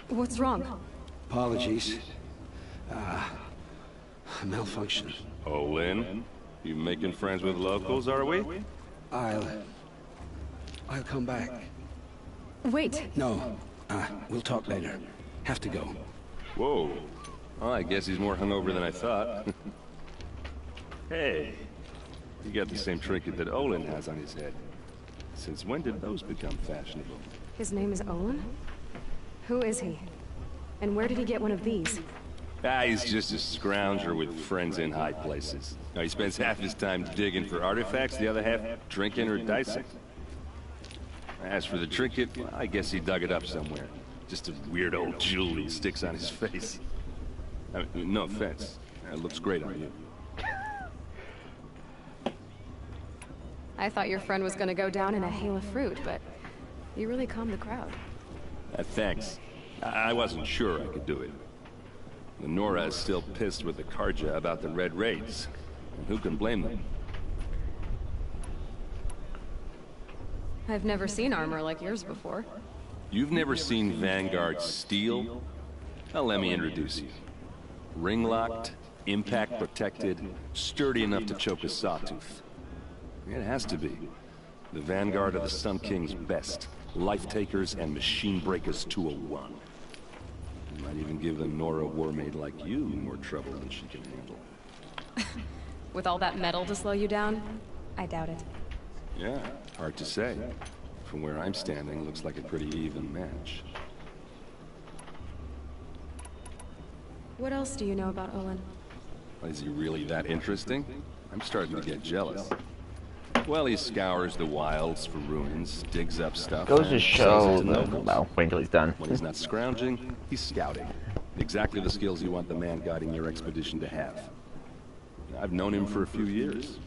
What's wrong? Apologies. Malfunction. Oh, Lynn? You making friends with locals, are we? I'll come back. Wait. No. We'll talk later. Have to go. Whoa. Well, I guess he's more hungover than I thought. Hey. You got the same trinket that Olin has on his head. Since when did those become fashionable? His name is Olin? Who is he? And where did he get one of these? He's just a scrounger with friends in high places. Now, he spends half his time digging for artifacts, the other half drinking or dicing. As for the trinket, well, I guess he dug it up somewhere. Just a weird old jewel he sticks on his face. I mean, no offense. It looks great on you. I thought your friend was gonna go down in a hail of fruit, but you really calmed the crowd. Thanks. I wasn't sure I could do it. The Nora is still pissed with the Karja about the Red Raids. And who can blame them? I've never seen armor like yours before. You've never seen Vanguard steel? Well, let me introduce you. Ring-locked, impact-protected, sturdy enough to choke a sawtooth. It has to be. The Vanguard of the Sun King's best. Life-takers and machine-breakers 201. You might even give the Nora warmaid like you more trouble than she can handle. With all that metal to slow you down? I doubt it. Yeah, hard to say. From where I'm standing, looks like a pretty even match. What else do you know about Olin? Is he really that interesting? I'm starting to get jealous. Well, he scours the wilds for ruins, digs up stuff. Goes to show. Well, wait until he's done. When he's not scrounging, he's scouting. Exactly the skills you want the man guiding your expedition to have. I've known him for a few years.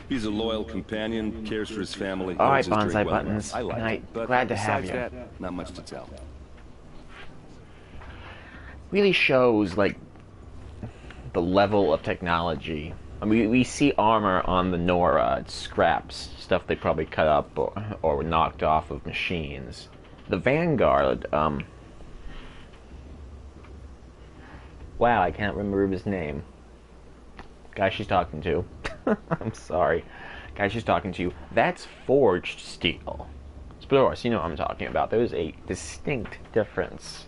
He's a loyal companion, cares for his family. All right, holds his drink bonsai well buttons. enough. I like Night. it, but Glad to have besides you. that, not much to tell. Really shows like the level of technology. I mean, we see armor on the Nora. It's scraps, stuff they probably cut up or knocked off of machines. The Vanguard. Wow, I can't remember his name. Guy she's talking to. I'm sorry. Guy she's talking to. That's forged steel. Sporos, you know what I'm talking about. There's a distinct difference.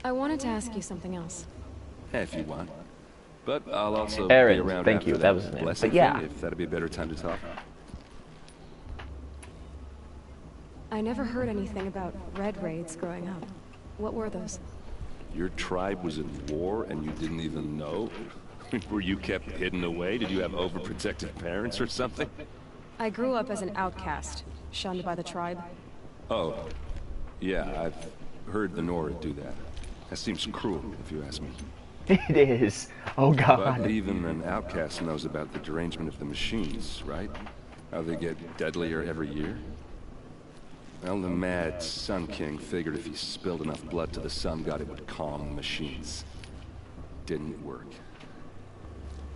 I wanted to ask you something else. If you want. But I'll also Aaron, be around thank after you. That was his name. blessing But yeah. thing, if that'd be a better time to talk. I never heard anything about red raids growing up. What were those? Your tribe was in war and you didn't even know? Were you kept hidden away? Did you have overprotective parents or something? I grew up as an outcast, shunned by the tribe. Oh, yeah, I've heard the Nora do that. That seems cruel, if you ask me. It is. Oh god. But even an outcast knows about the derangement of the machines, right? How they get deadlier every year? Well, the mad Sun King figured if he spilled enough blood to the Sun God, it would calm the machines. Didn't work.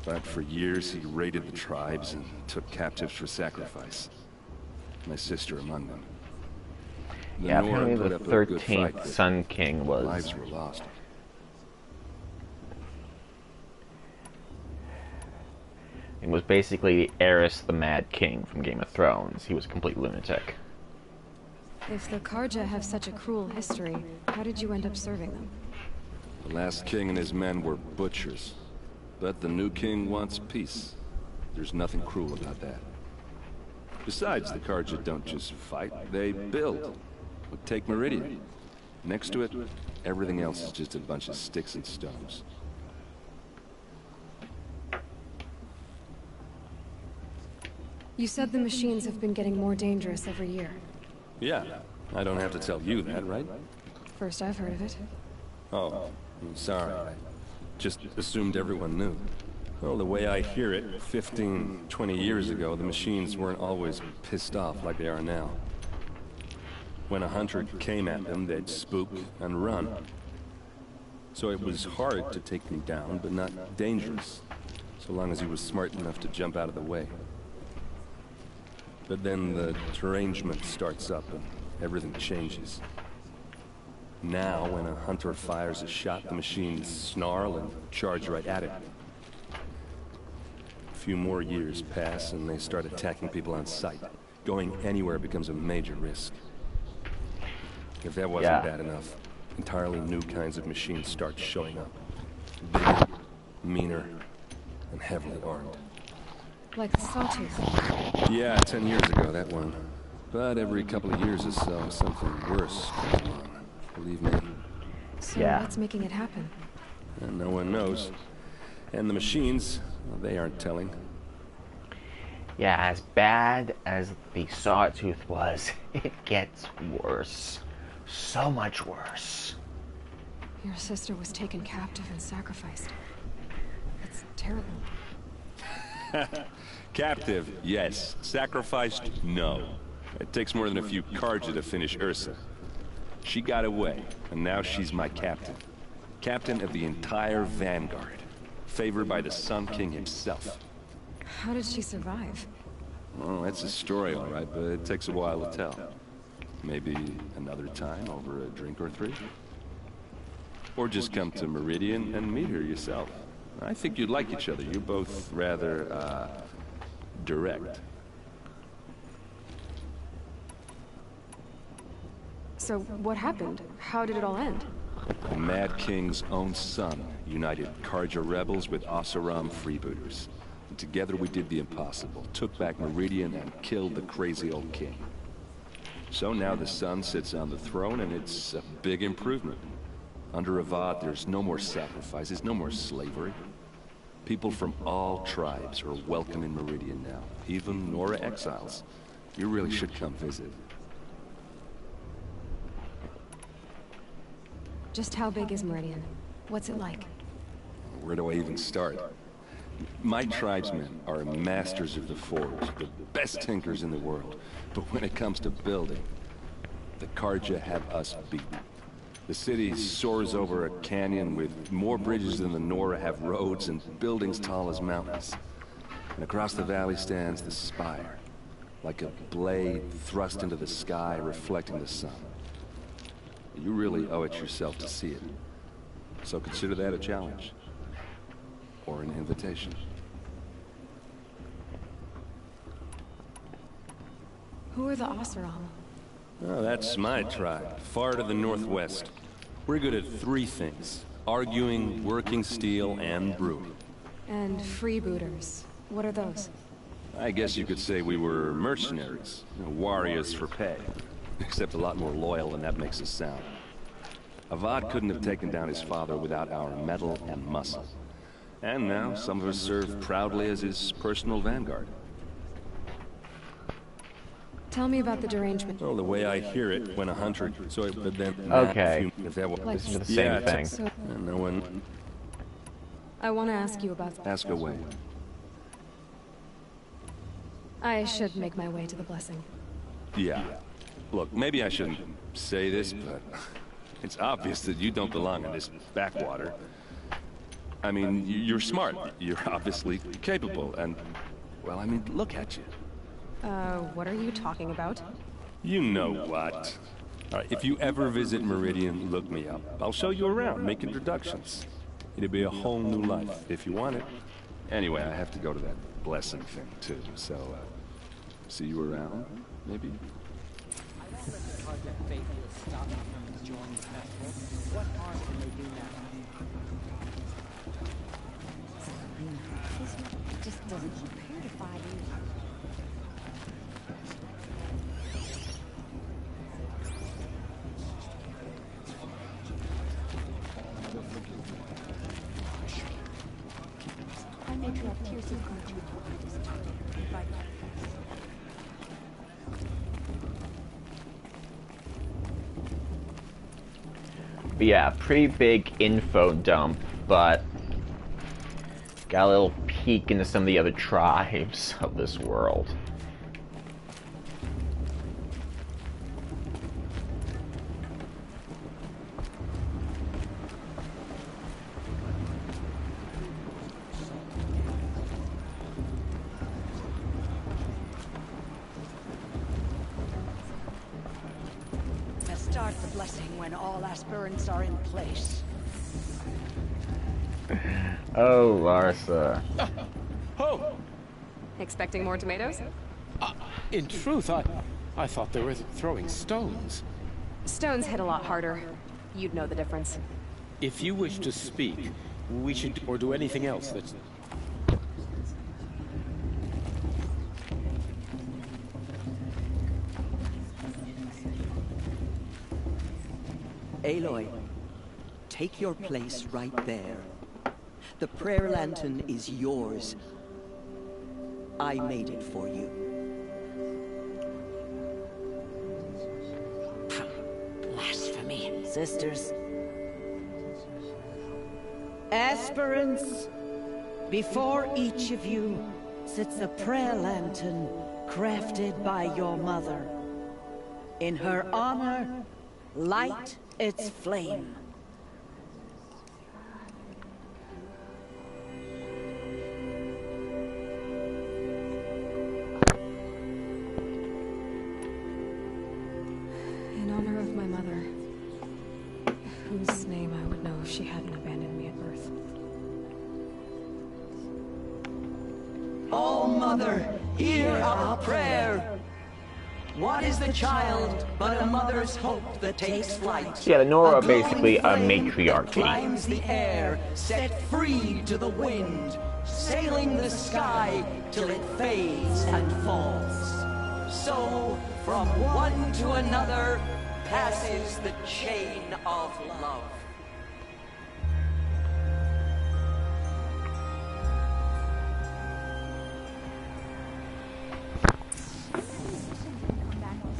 But for years, he raided the tribes and took captives for sacrifice. My sister among them. The Yeah, Nora apparently put the up a good 13th fight, Sun King was... lives were lost. He was basically Aerys the Mad King from Game of Thrones. He was a complete lunatic. If the Karja have such a cruel history, how did you end up serving them? The last king and his men were butchers. But the new king wants peace. There's nothing cruel about that. Besides, the Karja don't just fight, they build. Take Meridian. Next to it, everything else is just a bunch of sticks and stones. You said the machines have been getting more dangerous every year. Yeah, I don't have to tell you that, right? First I've heard of it. Oh, I'm sorry. I just assumed everyone knew. Well, the way I hear it, 15, 20 years ago, the machines weren't always pissed off like they are now. When a hunter came at them, they'd spook and run. So it was hard to take them down, but not dangerous, so long as he was smart enough to jump out of the way. But then the derangement starts up and everything changes. Now, when a hunter fires a shot, the machines snarl and charge right at it. A few more years pass and they start attacking people on sight. Going anywhere becomes a major risk. If that wasn't bad enough, entirely new kinds of machines start showing up. Bigger, meaner, and heavily armed. Like the Sawtooth. Yeah, 10 years ago, that one. But every couple of years or so, something worse comes along. Believe me. So what's making it happen? And no one knows. And the machines, well, they aren't telling. Yeah, as bad as the Sawtooth was, it gets worse. So much worse. Your sister was taken captive and sacrificed. That's terrible. Captive, yes. Sacrificed, no. It takes more than a few Karja to finish Ursa. She got away, and now she's my captain. Captain of the entire Vanguard. Favored by the Sun King himself. How did she survive? Well, that's a story, all right, but it takes a while to tell. Maybe another time over a drink or three? Or just come to Meridian and meet her yourself. I think you'd like each other. You're both rather, direct. So, what happened? How did it all end? The Mad King's own son united Karja rebels with Oseram freebooters. And together we did the impossible, took back Meridian and killed the crazy old king. So now the son sits on the throne and it's a big improvement. Under Avad, there's no more sacrifices, no more slavery. People from all tribes are welcome in Meridian now, even Nora exiles. You really should come visit. Just how big is Meridian? What's it like? Where do I even start? My tribesmen are masters of the forge, the best tinkers in the world. But when it comes to building, the Karja have us beaten. The city soars over a canyon with more bridges than the Nora have roads and buildings tall as mountains. And across the valley stands the spire, like a blade thrust into the sky reflecting the sun. You really owe it yourself to see it. So consider that a challenge. Or an invitation. Who are the Oseram? Oh, that's my tribe, far to the northwest. We're good at three things. Arguing, working steel, and brewing. And freebooters. What are those? I guess you could say we were mercenaries. Warriors for pay. Except a lot more loyal than that makes us sound. Avad couldn't have taken down his father without our metal and muscle. And now, some of us serve proudly as his personal vanguard. Tell me about the derangement. Well, the way I hear it, when a hunter... So, but then... Okay. If that was... This is the same thing. And no one... I want to ask you about... Ask away. I should make my way to the blessing. Yeah. Look, maybe I shouldn't say this, but... It's obvious that you don't belong in this backwater. I mean, you're smart. You're obviously capable, and... Well, I mean, look at you. What are you talking about? You know what. All right, if you ever visit Meridian, look me up. I'll show you around, make introductions. It'll be a whole new life, if you want it. Anyway, I have to go to that blessing thing, too, so, see you around, maybe? What harm can they do now? This just doesn't appear to find you. I make you have tears of gratitude. But yeah, pretty big info dump, but got a little peek into some of the other tribes of this world. Start the blessing when all aspirants are in place. Oh, Larsa. Oh! Expecting more tomatoes? In truth, I thought they were throwing stones. Stones hit a lot harder. You'd know the difference. If you wish to speak, we should or do anything else that's... Aloy, take your place right there. The prayer lantern is yours. I made it for you. Blasphemy, sisters. Aspirants, before each of you sits a prayer lantern crafted by your mother. In her honor, light its flame. In honor of my mother, whose name I would know if she hadn't abandoned me at birth. Oh, Mother, hear our prayer. What is the child but a mother's hope that takes flight? Yeah, the Nora are A glowing basically a flame that matriarchy. climbs the air, set free to the wind, sailing the sky till it fades and falls. So, from one to another, passes the chain of love.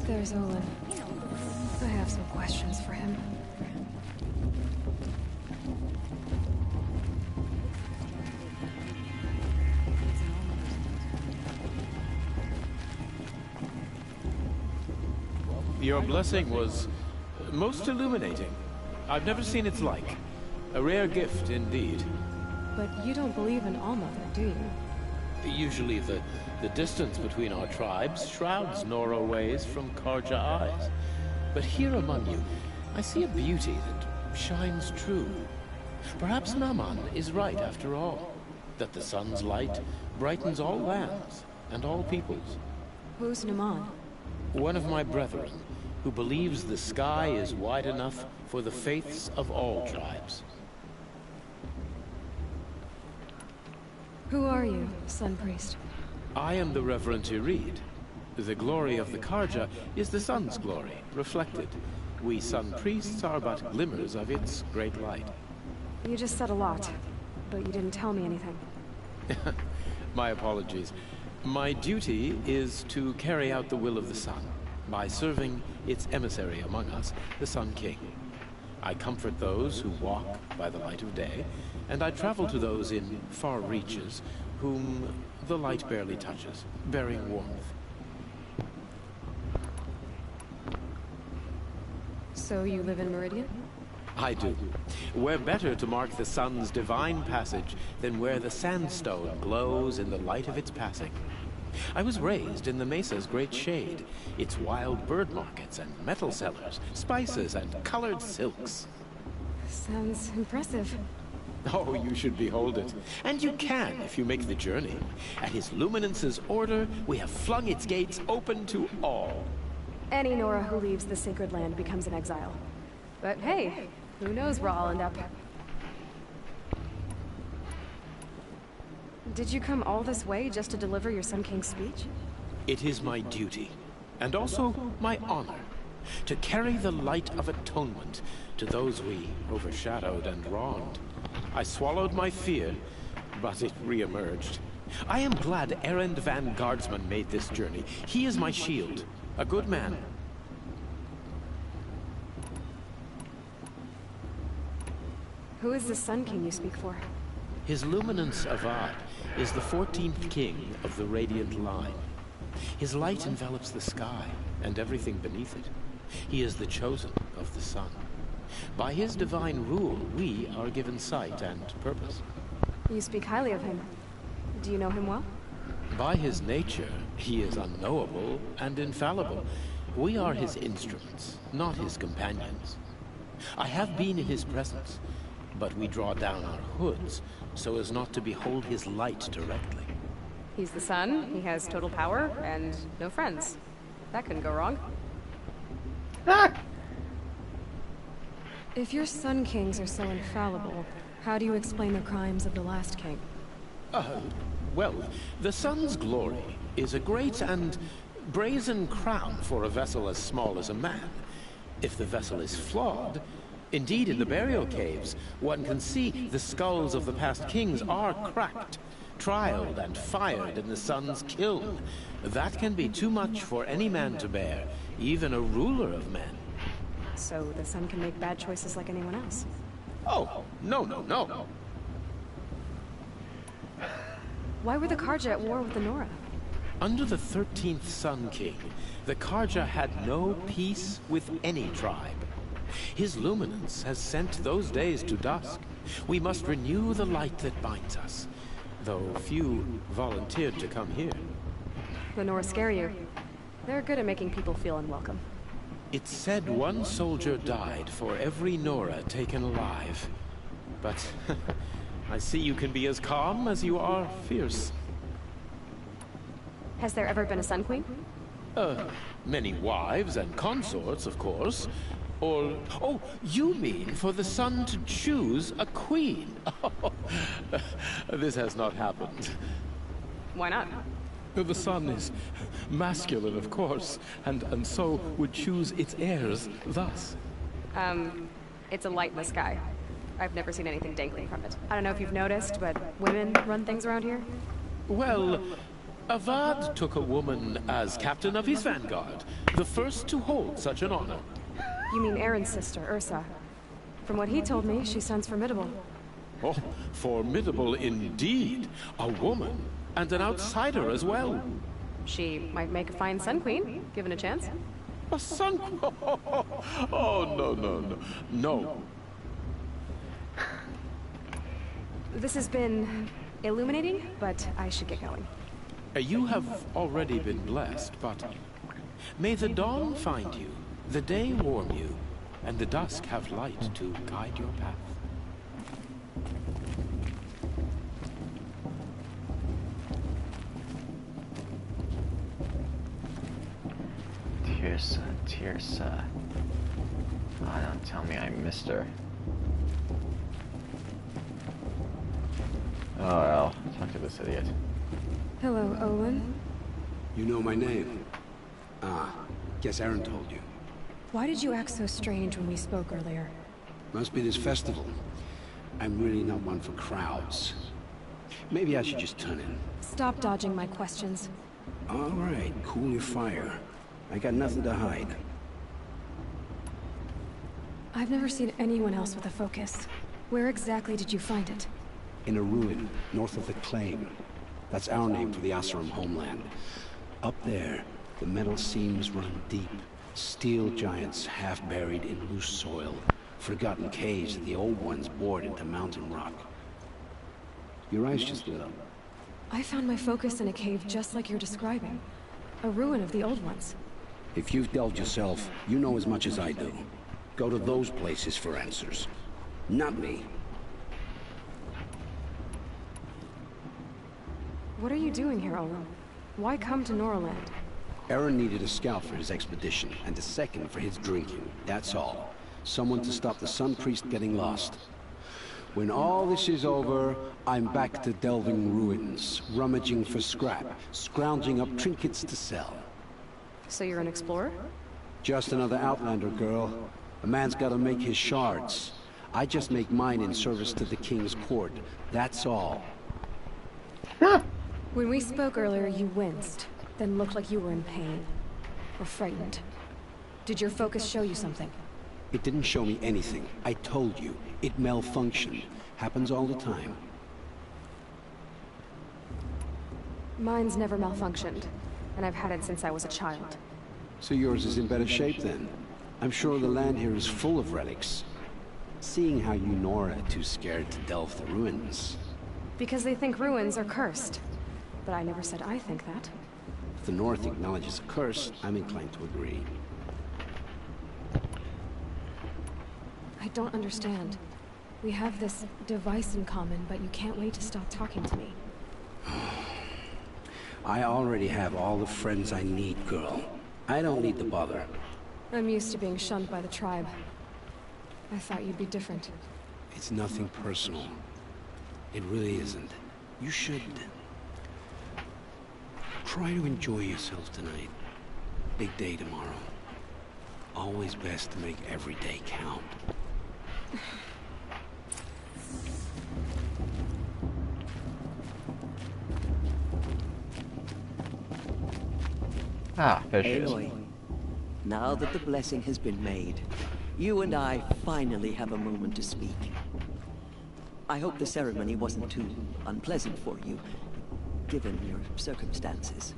There's Olin. I have some questions for him. Your blessing was most illuminating. I've never seen its like. A rare gift indeed. But you don't believe in All-Mother, do you? Usually the distance between our tribes shrouds Nora ways from Karja eyes. But here among you, I see a beauty that shines true. Perhaps Naman is right after all, that the sun's light brightens all lands and all peoples. Who's Naman? One of my brethren, who believes the sky is wide enough for the faiths of all tribes. Who are you, Sun Priest? I am the Reverend Irid. The glory of the Karja is the sun's glory, reflected. We Sun Priests are but glimmers of its great light. You just said a lot, but you didn't tell me anything. My apologies. My duty is to carry out the will of the sun, by serving its emissary among us, the Sun King. I comfort those who walk by the light of day, and I travel to those in far reaches, whom the light barely touches, bearing warmth. So you live in Meridian? I do. Where better to mark the sun's divine passage than where the sandstone glows in the light of its passing? I was raised in the Mesa's great shade, its wild bird markets and metal cellars, spices and colored silks. Sounds impressive. Oh, you should behold it. And you can if you make the journey. At His Luminance's order, we have flung its gates open to all. Any Nora who leaves the sacred land becomes an exile. But hey, who knows where I'll end up. Did you come all this way just to deliver your Sun King's speech? It is my duty, and also my honor, to carry the light of atonement to those we overshadowed and wronged. I swallowed my fear, but it re-emerged. I am glad Erend van Guardsman made this journey. He is my shield, a good man. Who is the Sun King you speak for? His Luminance Avad is the 14th king of the Radiant Line. His light envelops the sky and everything beneath it. He is the chosen of the sun. By his divine rule, we are given sight and purpose. You speak highly of him. Do you know him well? By his nature, he is unknowable and infallible. We are his instruments, not his companions. I have been in his presence, but we draw down our hoods so as not to behold his light directly. He's the sun, he has total power, and no friends. That couldn't go wrong. If your Sun Kings are so infallible, how do you explain the crimes of the last king? Well, the sun's glory is a great and brazen crown for a vessel as small as a man. If the vessel is flawed, indeed in the burial caves, one can see the skulls of the past kings are cracked, trialed and fired in the sun's kiln. That can be too much for any man to bear, even a ruler of men. So the sun can make bad choices like anyone else? Oh, no. Why were the Karja at war with the Nora? Under the 13th Sun King, the Karja had no peace with any tribe. His luminance has sent those days to dusk. We must renew the light that binds us, though few volunteered to come here. The Nora scare you. They're good at making people feel unwelcome. It's said one soldier died for every Nora taken alive. But I see you can be as calm as you are fierce. Has there ever been a Sun Queen? Many wives and consorts, of course. Or, oh, you mean for the sun to choose a queen? This has not happened. Why not? The sun is masculine, of course, and so would choose its heirs thus. It's a light in the sky. I've never seen anything dangling from it. I don't know if you've noticed, but women run things around here. Well, Avad took a woman as captain of his vanguard, the first to hold such an honor. You mean Aaron's sister, Ursa. From what he told me, she sounds formidable. Oh, formidable indeed. A woman, and an outsider as well. She might make a fine Sun Queen, given a chance. A Sun Queen? Oh, no. This has been illuminating, but I should get going. You have already been blessed, but may the dawn find you, the day warm you, and the dusk have light to guide your path. Tirsa. Oh, don't tell me I missed her. Oh well, talk to this idiot. Hello, Owen. You know my name? Ah, guess Aaron told you. Why did you act so strange when we spoke earlier? Must be this festival. I'm really not one for crowds. Maybe I should just turn in. Stop dodging my questions. All right, cool your fire. I got nothing to hide. I've never seen anyone else with a focus. Where exactly did you find it? In a ruin, north of the Claim. That's our name for the Asuram homeland. Up there, the metal seams run deep. Steel giants half buried in loose soil. Forgotten caves that the old ones bored into mountain rock. Your eyes just lit up. I found my focus in a cave just like you're describing. A ruin of the old ones. If you've delved yourself, you know as much as I do. Go to those places for answers. Not me. What are you doing here, Owen? Why come to Norland? Aaron needed a scout for his expedition, and a second for his drinking. That's all. Someone to stop the Sun Priest getting lost. When all this is over, I'm back to delving ruins, rummaging for scrap, scrounging up trinkets to sell. So you're an explorer? Just another Outlander, girl. A man's gotta make his shards. I just make mine in service to the King's court. That's all. When we spoke earlier, you winced, then looked like you were in pain. Or frightened. Did your focus show you something? It didn't show me anything. I told you. It malfunctioned. Happens all the time. Mine's never malfunctioned, and I've had it since I was a child. So yours is in better shape then? I'm sure the land here is full of relics. Seeing how you Nora are too scared to delve the ruins. Because they think ruins are cursed. But I never said I think that. If the North acknowledges a curse, I'm inclined to agree. I don't understand. We have this device in common, but you can't wait to stop talking to me. I already have all the friends I need, girl. I don't need the bother. I'm used to being shunned by the tribe. I thought you'd be different. It's nothing personal. It really isn't. You should... try to enjoy yourself tonight. Big day tomorrow. Always best to make every day count. Ah, fishes. Aloy, now that the blessing has been made, you and I finally have a moment to speak. I hope the ceremony wasn't too unpleasant for you, given your circumstances.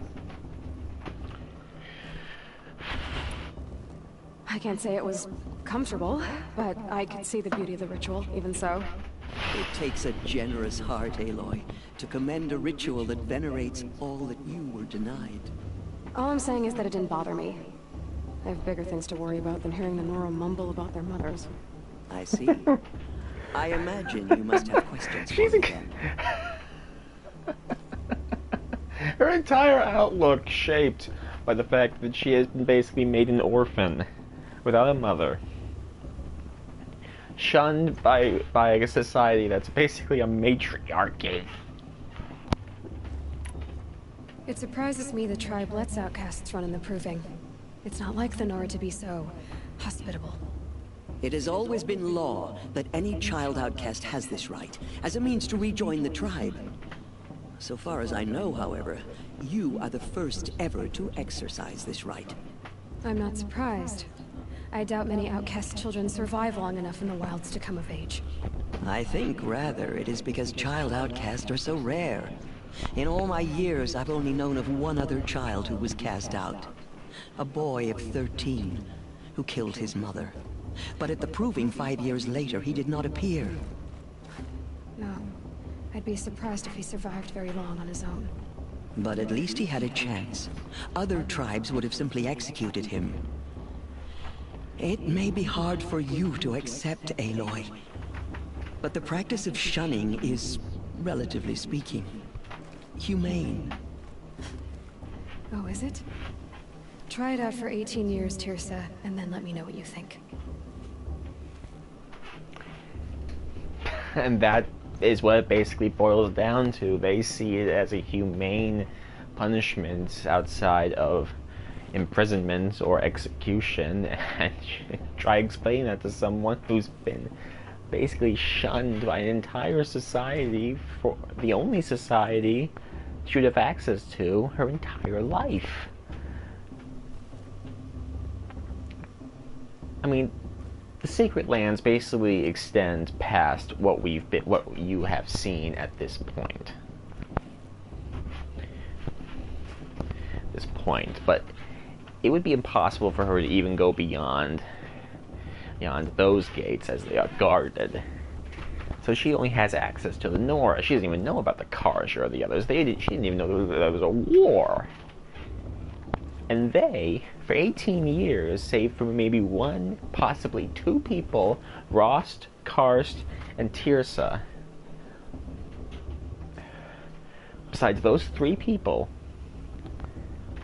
I can't say it was comfortable, but I could see the beauty of the ritual, even so. It takes a generous heart, Aloy, to commend a ritual that venerates all that you were denied. All I'm saying is that it didn't bother me. I have bigger things to worry about than hearing the Nora mumble about their mothers. I see. I imagine you must have questions for me then. Her entire outlook shaped by the fact that she has been basically made an orphan, without a mother. Shunned by a society that's basically a matriarchy. It surprises me the tribe lets outcasts run in the Proving. It's not like the Nora to be so hospitable. It has always been law that any child outcast has this right, as a means to rejoin the tribe. So far as I know, however, you are the first ever to exercise this right. I'm not surprised. I doubt many outcast children survive long enough in the wilds to come of age. I think, rather, it is because child outcasts are so rare. In all my years, I've only known of one other child who was cast out. A boy of 13, who killed his mother. But at the Proving 5 years later, he did not appear. No. I'd be surprised if he survived very long on his own. But at least he had a chance. Other tribes would have simply executed him. It may be hard for you to accept, Aloy. But the practice of shunning is, relatively speaking, humane. Oh, is it? Try it out for 18 years, Tirsa, and then let me know what you think. And that is what it basically boils down to. They see it as a humane punishment outside of imprisonment or execution, and try explaining that to someone who's been basically shunned by an entire society, for the only society she would have access to her entire life. I mean, the Secret Lands basically extend past what you have seen at this point. But it would be impossible for her to even go beyond those gates, as they are guarded. So she only has access to the Nora. She doesn't even know about the Karja or the others. She didn't even know there was a war. And they, for 18 years, save for maybe one, possibly two people, Rost, Karst, and Tirsa. Besides those three people,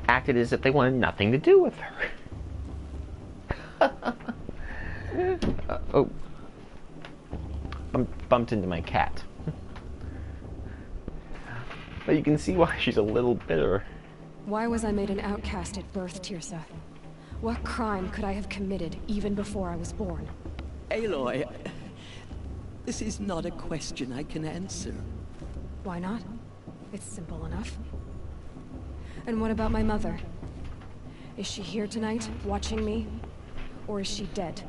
acted as if they wanted nothing to do with her. Oh. Bumped into my cat. But you can see why she's a little bitter. Why was I made an outcast at birth, Tirsa? What crime could I have committed even before I was born? Aloy, this is not a question I can answer. Why not? It's simple enough. And what about my mother? Is she here tonight, watching me? Or is she dead?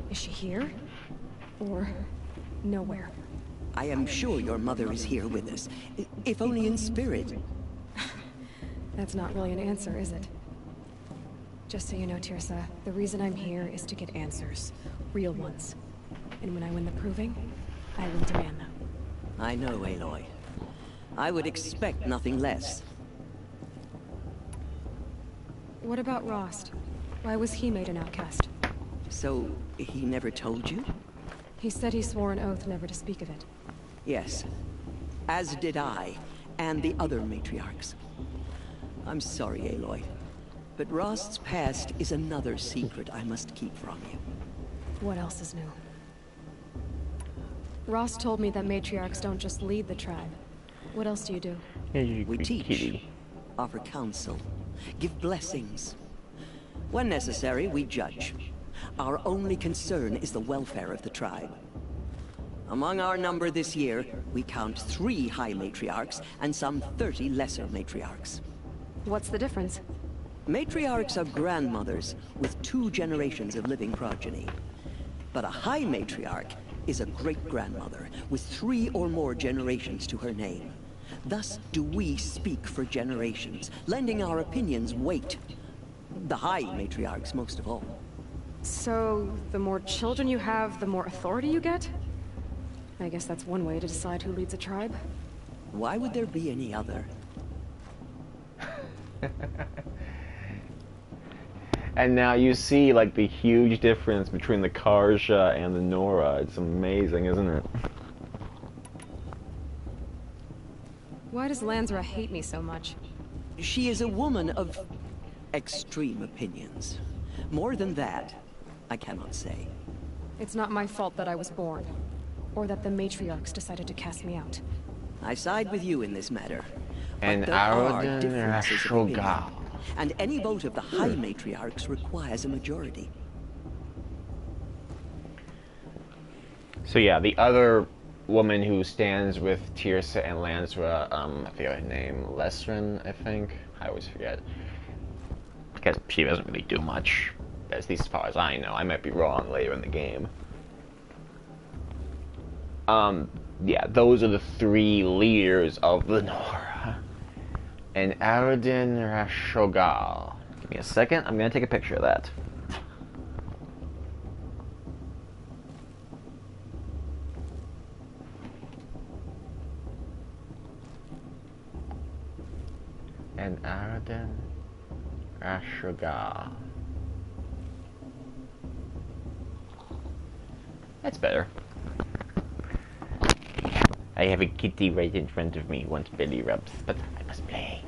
Is she here? Or nowhere? I am sure your mother is here with us, if only in spirit. That's not really an answer, is it? Just so you know, Tirsa, the reason I'm here is to get answers. Real ones. And when I win the proving, I will demand them. I know, Aloy. I would expect nothing less. What about Rost? Why was he made an outcast? So, he never told you? He said he swore an oath never to speak of it. Yes. As did I, and the other matriarchs. I'm sorry, Aloy, but Rost's past is another secret I must keep from you. What else is new? Rost told me that matriarchs don't just lead the tribe. What else do you do? We teach, offer counsel, give blessings. When necessary, we judge. Our only concern is the welfare of the tribe. Among our number this year, we count 3 high matriarchs and some 30 lesser matriarchs. What's the difference? Matriarchs are grandmothers with 2 generations of living progeny. But a high matriarch is a great-grandmother with 3 or more generations to her name. Thus do we speak for generations, lending our opinions weight. The high matriarchs most of all. So, the more children you have, the more authority you get? I guess that's one way to decide who leads a tribe. Why would there be any other? And now you see, like, the huge difference between the Karja and the Nora. It's amazing, isn't it? Why does Lansra hate me so much? She is a woman of extreme opinions. More than that, I cannot say. It's not my fault that I was born, or that the matriarchs decided to cast me out. I side with you in this matter. And but there are Horizen differences of opinion, Rashogal. and any vote of the high matriarchs requires a majority. So yeah, the other woman who stands with Tirsa and Lansra, I forget her name, Lesrin, I think? I always forget. Because she doesn't really do much, at least as far as I know. I might be wrong later in the game. Yeah, those are the 3 leaders of the Nora. And Horizen Rashogal. Give me a second, I'm gonna take a picture of that. And Horizen Rashogal. That's better. I have a kitty right in front of me once Billy rubs, but I must play.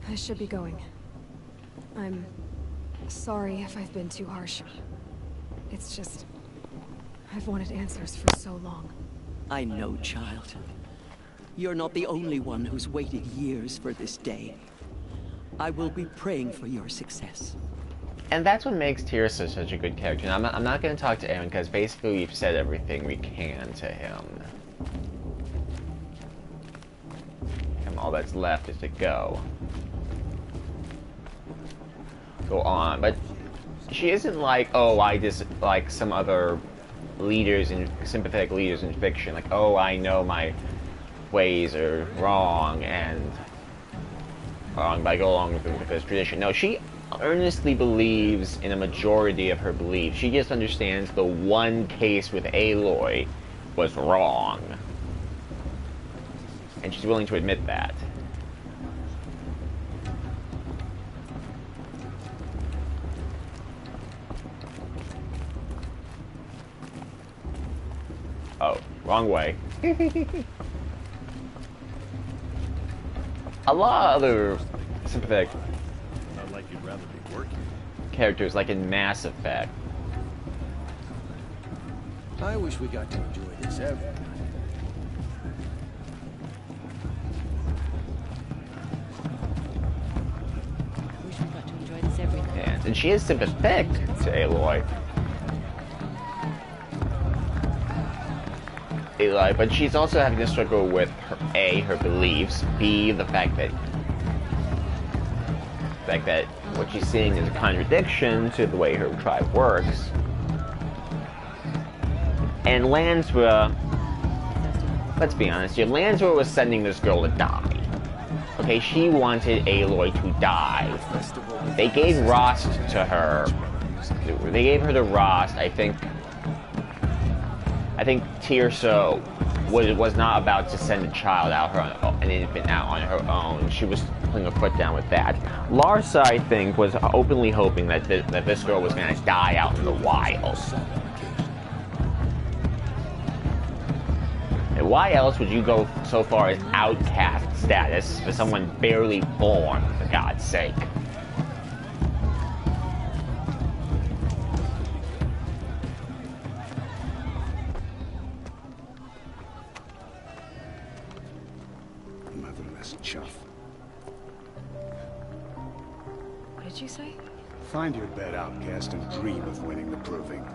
I should be going. I'm sorry if I've been too harsh. It's just... I've wanted answers for so long. I know, child. You're not the only one who's waited years for this day. I will be praying for your success. And that's what makes Tirsa such a good character. And I'm not going to talk to Aaron because basically we've said everything we can to him. And all that's left is to go on. But she isn't like, oh, I just like some other leaders and sympathetic leaders in fiction. Like, oh, I know my ways are wrong but I go along with this tradition. No, she earnestly believes in a majority of her beliefs. She just understands the one case with Aloy was wrong. And she's willing to admit that. Oh, wrong way. A lot of other sympathetic Not like you'd rather be working. characters, like in Mass Effect. I wish we got to enjoy this every night. Wish we got to enjoy this every night. And she is sympathetic to Aloy. But she's also having to struggle with her beliefs, B, the fact that what she's seeing is a contradiction to the way her tribe works. And Lansra, let's be honest here, Lansra was sending this girl to die. Okay, she wanted Aloy to die. They gave Rost to her. They gave her to Rost. I think Tirsa was not about to send a child out, an infant out on her own. She was putting her foot down with that. Larsa, I think, was openly hoping that this girl was going to die out in the wild. And why else would you go so far as outcast status for someone barely born, for God's sake? Motherless chuff. What did you say? Find your bed, outcast, and dream of winning the proving.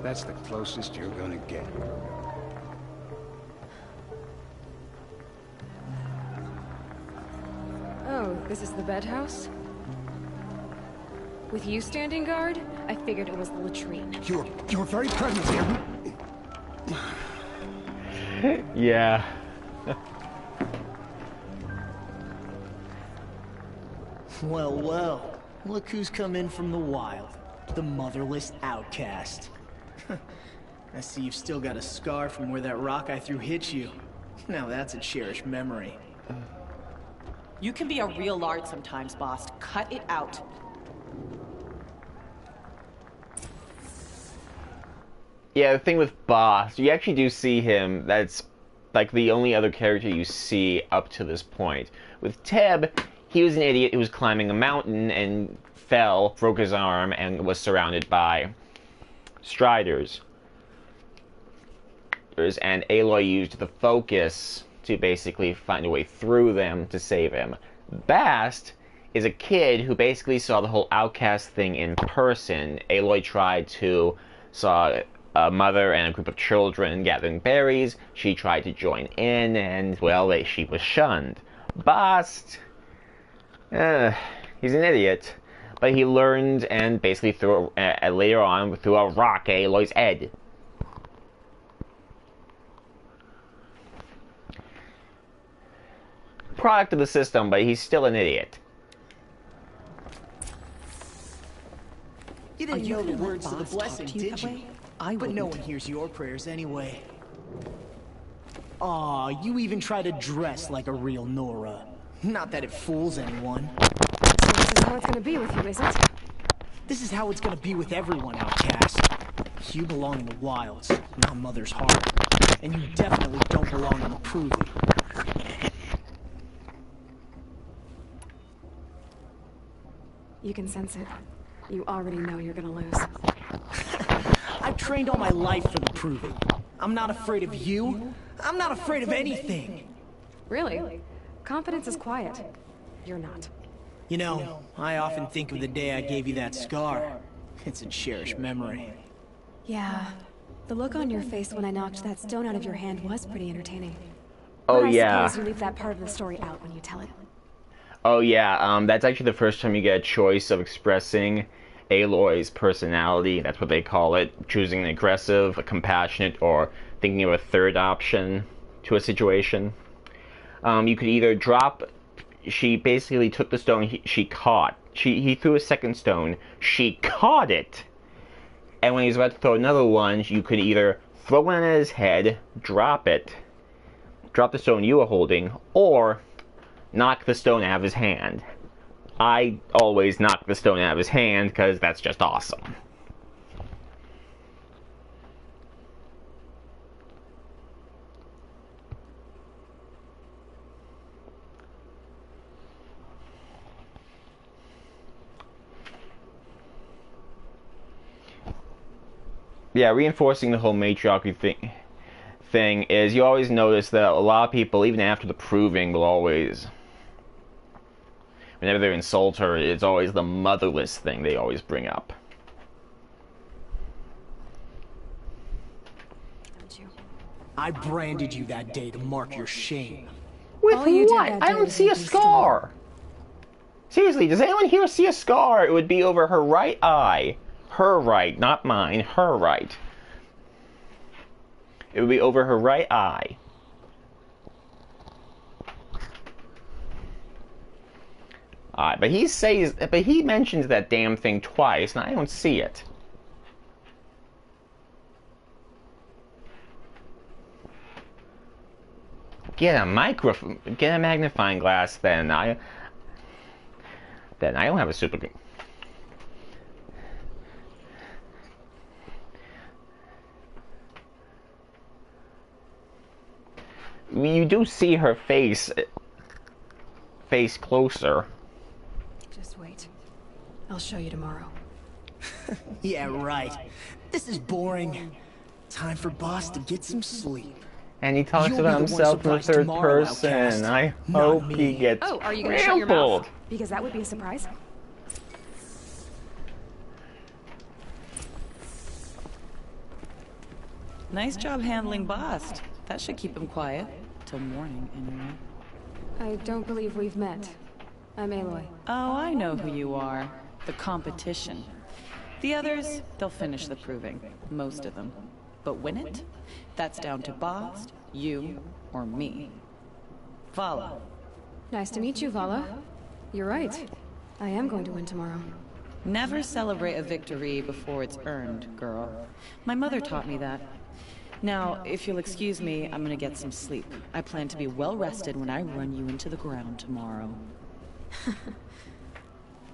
That's the closest you're gonna get. Oh, this is the bedhouse? With you standing guard, I figured it was the latrine. Your very presence here. Yeah. Well, well. Look who's come in from the wild. The motherless outcast. I see you've still got a scar from where that rock I threw hit you. Now that's a cherished memory. You can be a real lard sometimes, boss. Cut it out. Yeah, the thing with Boss, you actually do see him. That's like the only other character you see up to this point. With Teb, he was an idiot who was climbing a mountain and fell, broke his arm, and was surrounded by Striders. And Aloy used the focus to basically find a way through them to save him. Bast is a kid who basically saw the whole outcast thing in person. Aloy saw a mother and a group of children gathering berries. She tried to join in, and, well, she was shunned. Bast, he's an idiot. But he learned and basically later on threw a rock at Aloy's head. Product of the system, but he's still an idiot. You didn't know the words to the blessing, did you? But no one hears your prayers anyway. Aw, you even try to dress like a real Nora. Not that it fools anyone. So this is how it's gonna be with you, is it? This is how it's gonna be with everyone, outcast. You belong in the wilds, not Mother's heart. And you definitely don't belong in the proving. You can sense it. You already know you're gonna lose. I've trained all my life for the proving. I'm not afraid of you. I'm not afraid of anything. Really? Confidence is quiet. You're not. You know, I often think of the day I gave you that scar. It's a cherished memory. Yeah. The look on your face when I knocked that stone out of your hand was pretty entertaining. Oh, but yeah. I suppose you leave that part of the story out when you tell it. Oh yeah, that's actually the first time you get a choice of expressing Aloy's personality. That's what they call it. Choosing an aggressive, a compassionate, or thinking of a third option to a situation. You could either drop... She basically took the stone she caught. He threw a second stone. She caught it! And when he was about to throw another one, you could either throw one at his head, drop it, drop the stone you were holding, or knock the stone out of his hand. I always knock the stone out of his hand, because that's just awesome. Yeah, reinforcing the whole matriarchy thing is you always notice that a lot of people, even after the proving, will always... Whenever they insult her, it's always the motherless thing they always bring up. I branded you that day to mark your shame. With what? I don't see a scar! Seriously, does anyone here see a scar? It would be over her right eye. Her right, not mine. Her right. It would be over her right eye. But he mentions that damn thing twice, and I don't see it. Get a magnifying glass, then. I don't have a super. You do see her face closer. Just wait. I'll show you tomorrow. Yeah, right. This is boring. Time for Boss to get some sleep. And he talks about himself in the third person. I hope he gets Oh, are you gonna shut your mouth? trampled. Because that would be a surprise. Nice job handling Bast. That should keep him quiet. Till morning, anyway. I don't believe we've met. I'm Aloy. Oh, I know who you are. The competition. The others, they'll finish the proving. Most of them. But win it? That's down to Bast, you, or me. Vala. Nice to meet you, Vala. You're right. I am going to win tomorrow. Never celebrate a victory before it's earned, girl. My mother taught me that. Now, if you'll excuse me, I'm gonna get some sleep. I plan to be well rested when I run you into the ground tomorrow.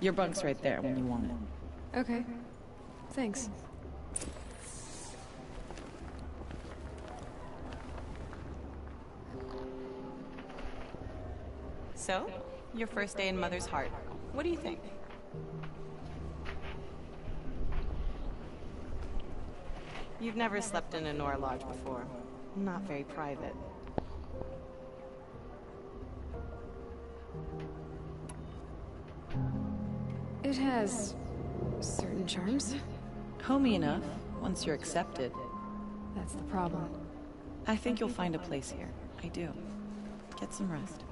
Your bunk's right there when you want it. Okay. Thanks. So, your first day in Mother's Heart. What do you think? You've never slept in a Nora lodge before. Not very private. It has certain charms. Homey enough, once you're accepted. That's the problem. I think you'll find a place here. I do. Get some rest.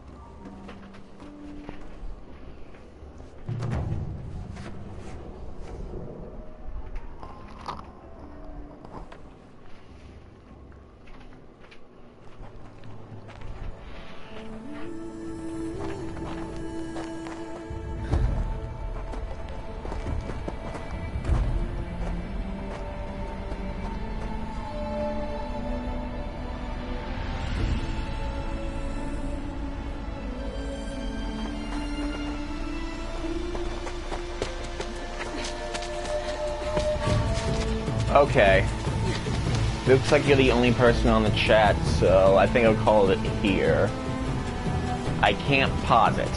Okay. Looks like you're the only person on the chat, so I think I'll call it here. I can't pause it.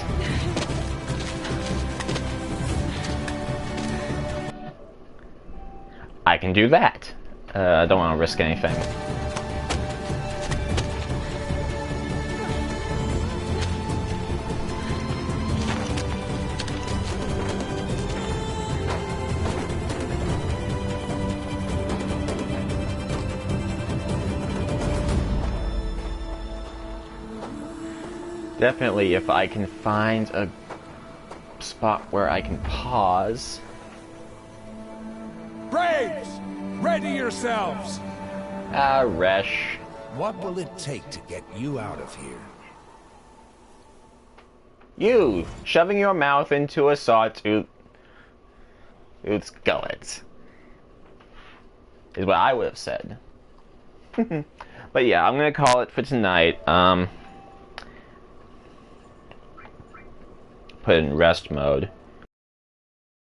I can do that. I don't want to risk anything. Definitely, if I can find a spot where I can pause. Braves! Ready yourselves! Resh. What will it take to get you out of here? You shoving your mouth into a sawtooth's gullet is what I would have said. But yeah, I'm gonna call it for tonight. Put it in rest mode.